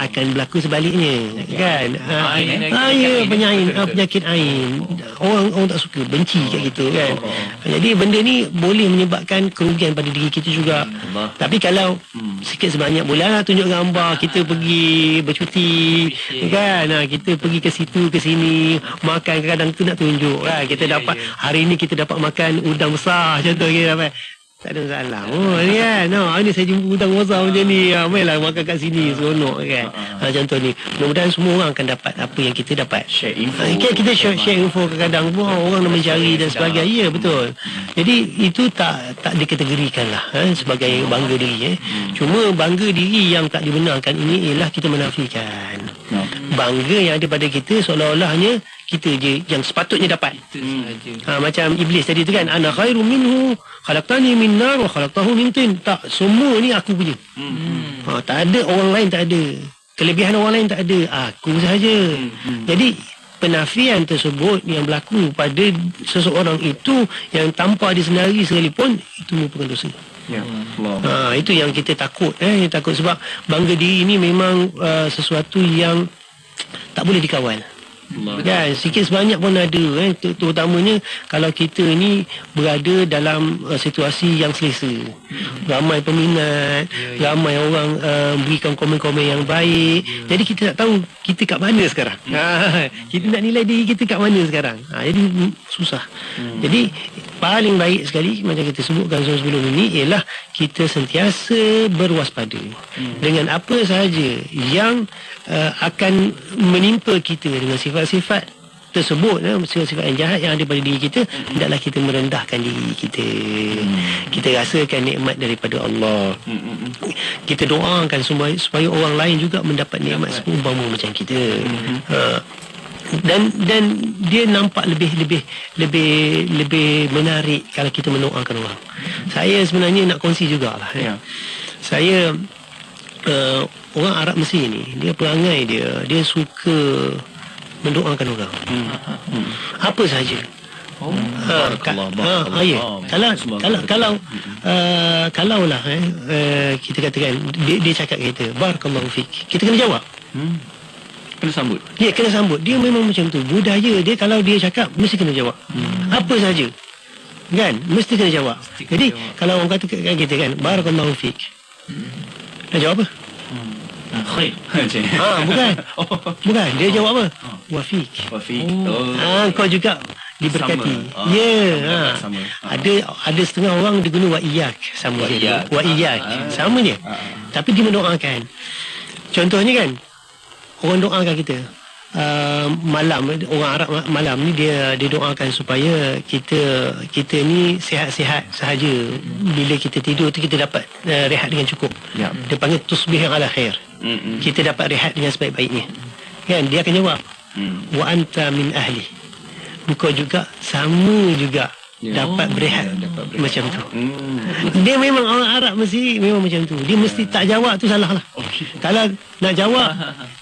akan berlaku sebaliknya kan. Penyakit ain, orang tak suka, benci kat kita kan. Jadi benda ni boleh menyebabkan kerugian pada diri kita juga. Tapi kalau sikit sebanyak bolehlah tunjuk gambar, kita pergi bercuti kan, kita pergi ke situ ke sini, makan kadang tu nak tunjuk kan. Kita dapat hari ni kita dapat makan udang besar contoh kita dapat, tak ada masalah. Ni kan, ni saya jumpa udang besar macam ni, mainlah makan kat sini, seronok kan. Contoh ni, mudah-mudahan semua orang akan dapat apa yang kita dapat. Share info. Kita share info kadang-kadang pun orang nak mencari dan sebagainya. Ya, betul. Jadi itu tak dikategorikan lah sebagai bangga diri. Cuma bangga diri yang tak dibenarkan ini ialah kita menafikan. Bangga yang ada pada kita seolah-olahnya kita je yang sepatutnya dapat. Macam iblis tadi tu kan, ana khairum minhu khalaqtani min nar wa khalaqtahu min tin. Tak, semua ni aku punya. Tak ada orang lain, tak ada kelebihan orang lain, tak ada, aku sahaja. Jadi penafian tersebut yang berlaku pada seseorang itu yang tanpa disedari sekalipun, itu merupakan dosa. Itu yang kita takut. Takut sebab bangga diri ini memang sesuatu yang tak boleh dikawal. Kan, sikit sebanyak pun ada terutamanya kalau kita ni berada dalam situasi yang selesa, ramai peminat, ramai orang berikan komen-komen yang baik. Jadi kita tak tahu kita kat mana sekarang. Kita nak nilai diri kita kat mana sekarang. Jadi susah. Jadi paling baik sekali macam kita sebutkan sebelum ini ialah kita sentiasa berwaspada dengan apa sahaja yang akan menimpa kita dengan sifat-sifat tersebut, sifat-sifat yang jahat yang ada pada diri kita. Hendaklah kita merendahkan diri kita. Kita rasakan nikmat daripada Allah. Kita doakan supaya orang lain juga mendapat nikmat seumpama macam kita. Dan dia nampak lebih menarik kalau kita mendoakan orang. Saya sebenarnya nak kongsi jugalah. Saya orang Arab Mesir ni, dia perangai dia suka mendoakan orang. Apa sahaja. Kalau lah kita katakan dia cakap kita barakallahu fik, kita kena jawab. Kena sambut. Ya, kena sambut. Dia memang macam tu. Budaya dia kalau dia cakap mesti kena jawab. Apa sahaja. Kan? Mesti kena jawab. Jadi kalau orang kata kat kita kan barakallahu fik, nak jawab apa? Khair. Bukan. Dia jawab apa? Wafik. Kau juga diberkati. Sama. Ada setengah orang dia guna wa iyyak, sama dia. Wa iyyak. Sama dia. Tapi dia mendoakan. Contohnya kan, orang doakan kita malam, orang Arab malam ni dia doakan supaya kita ni sihat-sihat sahaja. Bila kita tidur tu kita dapat rehat dengan cukup. Dia panggil tusbih ala khair. Kita dapat rehat dengan sebaik-baiknya. Kan, dia akan jawab wa anta min ahli, engkau juga sama juga dapat berehat macam tu. Dia memang orang Arab mesti memang macam tu. Dia mesti tak jawab tu salah lah. Kalau nak jawab,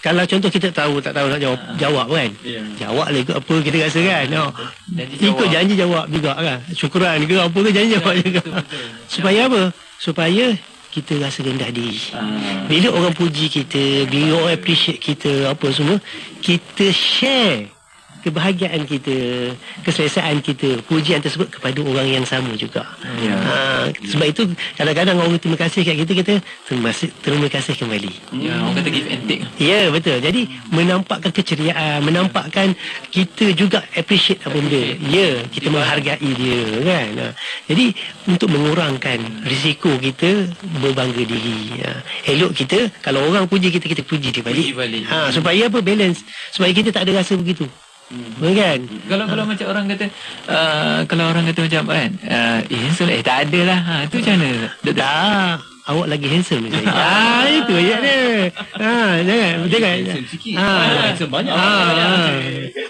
kalau contoh kita tak tahu nak jawab kan, jawab lah ikut apa kita rasa kan. Ikut janji jawab juga kan, syukuran ke apa ke, janji jawab juga. Supaya apa? Supaya kita rasa rendah diri. Bila orang puji kita, bila orang appreciate kita, apa semua, kita share kebahagiaan kita, keselesaan kita, pujian tersebut kepada orang yang sama juga. Sebab itu kadang-kadang orang terima kasih kat kita terima kasih kembali. Orang kata give and take. Ya, betul. Jadi menampakkan keceriaan, menampakkan kita juga appreciate apa benda. Ya, kita menghargai dia kan. Jadi untuk mengurangkan risiko kita berbangga diri. Elok kita kalau orang puji kita, kita puji dia balik. Supaya apa? Balance. Supaya kita tak ada rasa begitu. Kan? Kalau macam orang kata kalau orang kata macam kan handsome tak ada lah, tu macam mana? Tak, awak lagi handsome ni saya. Itu ayat dia. Jangan sikit. Handsome banyak.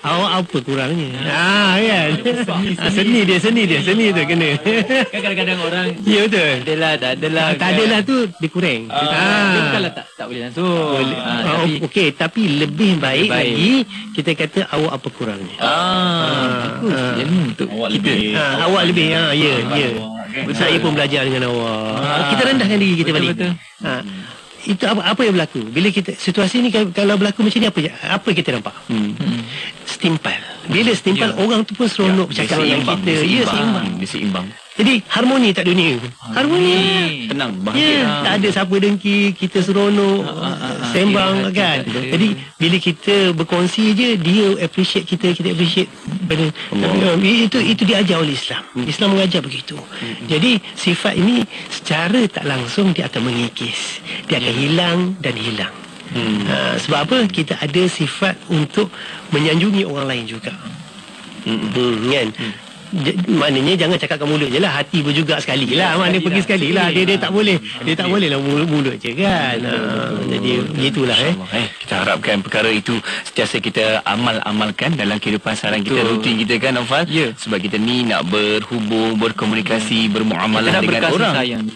Awak apa kurangnya? Kan. Seni tu kena. Kan kadang-kadang orang betul. Tak adalah tu dia kurang. Kalau tak boleh langsung. Okey, tapi lebih baik lagi kita kata awak apa kurangnya. Bagus. Untuk kita. Awak lebih. Ya. Saya pun belajar dengan awak. Kita rendahkan diri kita balik. Itu apa yang berlaku bila kita situasi ni, kalau berlaku macam ni, apa kita nampak? Setimpal. Bila setimpal, orang tu pun seronok bercakap dengan kita. Dia seimbang. Jadi harmoni tak dunia? Harmoni. Tenang, bahagia. Tak ada siapa dengki, kita seronok, sembang kan. Jadi bila kita berkongsi je, dia appreciate kita appreciate benda. Itu diajar oleh Islam. Islam mengajar begitu. Jadi sifat ini secara tak langsung dia akan mengikis. Dia akan hilang dan hilang. Sebab apa? Kita ada sifat untuk menyanjungi orang lain juga. Kan? Maknanya jangan cakap kat mulut je lah, hati pun juga sekali lah. Mana pergi sekali lah. Dia tak boleh lah mulut je kan. Jadi begitulah. Kita harapkan perkara itu sentiasa kita amalkan dalam kehidupan seharian kita, rutin kita kan, Naufal. Sebab kita ni nak berhubung, berkomunikasi, bermuamalah dengan orang. Sayang.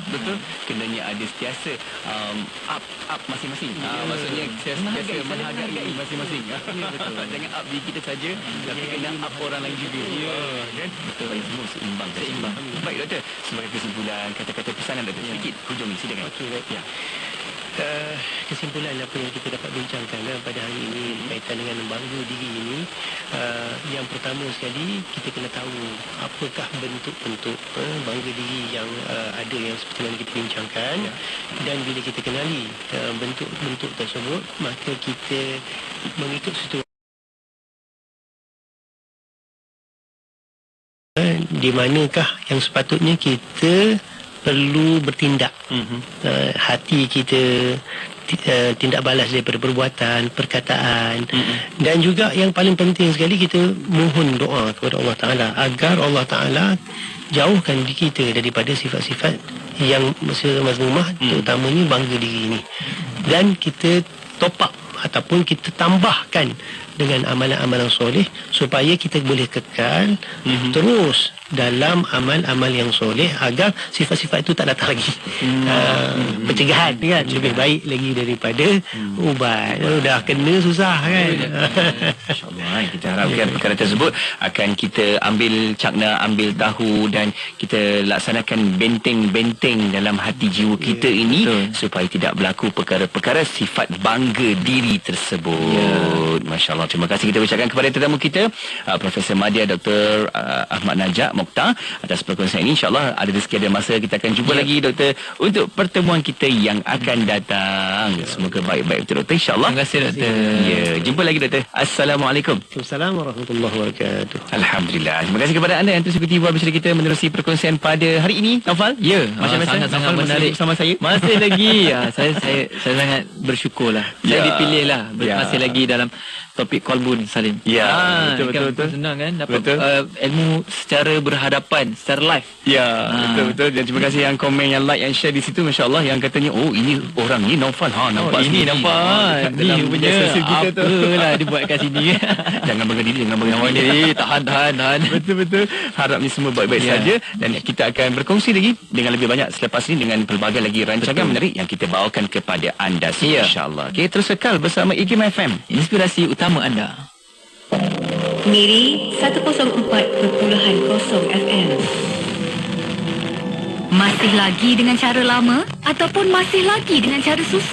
Betul. Kenanya ada sentiasa up masing-masing. Maksudnya sentiasa menghargai masing-masing. Betul. Jangan up diri kita saja, tapi kena up orang lain juga. Kan? Betul. Semua seimbang. Baik doktor, sebagai kesimpulan, kata-kata pesanan doktor sedikit hujung ni, silakan. Okey. Kesimpulan apa yang kita dapat bincangkan pada hari ini berkaitan dengan bangga diri ini, yang pertama sekali kita kena tahu apakah bentuk-bentuk bangga diri yang ada, yang seperti mana kita bincangkan. Dan bila kita kenali bentuk-bentuk tersebut, maka kita mengikut situasi di manakah yang sepatutnya kita perlu bertindak. Hati kita tindak balas daripada perbuatan, perkataan. Dan juga yang paling penting sekali, kita mohon doa kepada Allah Ta'ala agar Allah Ta'ala jauhkan diri kita daripada sifat-sifat yang mazmumah, terutamanya bangga diri ini. Dan kita top up ataupun kita tambahkan dengan amalan-amalan soleh supaya kita boleh kekal terus dalam amal-amal yang soleh, agar sifat-sifat itu tak datang lagi. Pencegahan kan lebih baik lagi daripada ubat. Dah kena susah kan. InsyaAllah kita harapkan perkara tersebut akan kita ambil cakna, ambil tahu, dan kita laksanakan benteng-benteng dalam hati jiwa kita ini supaya tidak berlaku perkara-perkara sifat bangga diri tersebut. Masya Allah. Terima kasih kita ucapkan kepada tetamu kita, Profesor Madya Dr. Ahmad Najak Mokhtar, atas perkongsian ini. InsyaAllah ada rezeki, ada masa, kita akan jumpa lagi doktor untuk pertemuan kita yang akan datang. Semoga baik-baik betul doktor, insyaAllah. Terima kasih doktor. Jumpa lagi doktor. Assalamualaikum. Assalamualaikum warahmatullahi wabarakatuh. Alhamdulillah. Terima kasih kepada anda yang terus ikuti buat bicara kita menerusi perkongsian pada hari ini. Naufal? Macam sangat-sangat menarik bersama saya. Masih lagi. Saya sangat bersyukur lah. Saya dipilih lah. Masih lagi dalam topik Qalbun Salim. Betul. Senang kan dapat ilmu secara berhadapan, secara live. Betul. Dan terima kasih yang komen, yang like, yang share di situ. Masya-Allah, yang katanya ini orang ni Naufal. Nampak ini nampak. Ni punya kita tu. Apalah dia buat kat sini. Jangan bangga diri, jangan bangga diri. Tahan. Betul. Harap ni semua baik-baik saja, dan kita akan berkongsi lagi dengan lebih banyak selepas ini dengan pelbagai lagi rancangan menarik yang kita bawakan kepada anda insya-Allah. Okey, terus kekal bersama IKIM FM, inspirasi utama anda. Miri 104.0 FM. Masih lagi dengan cara lama ataupun masih lagi dengan cara susah?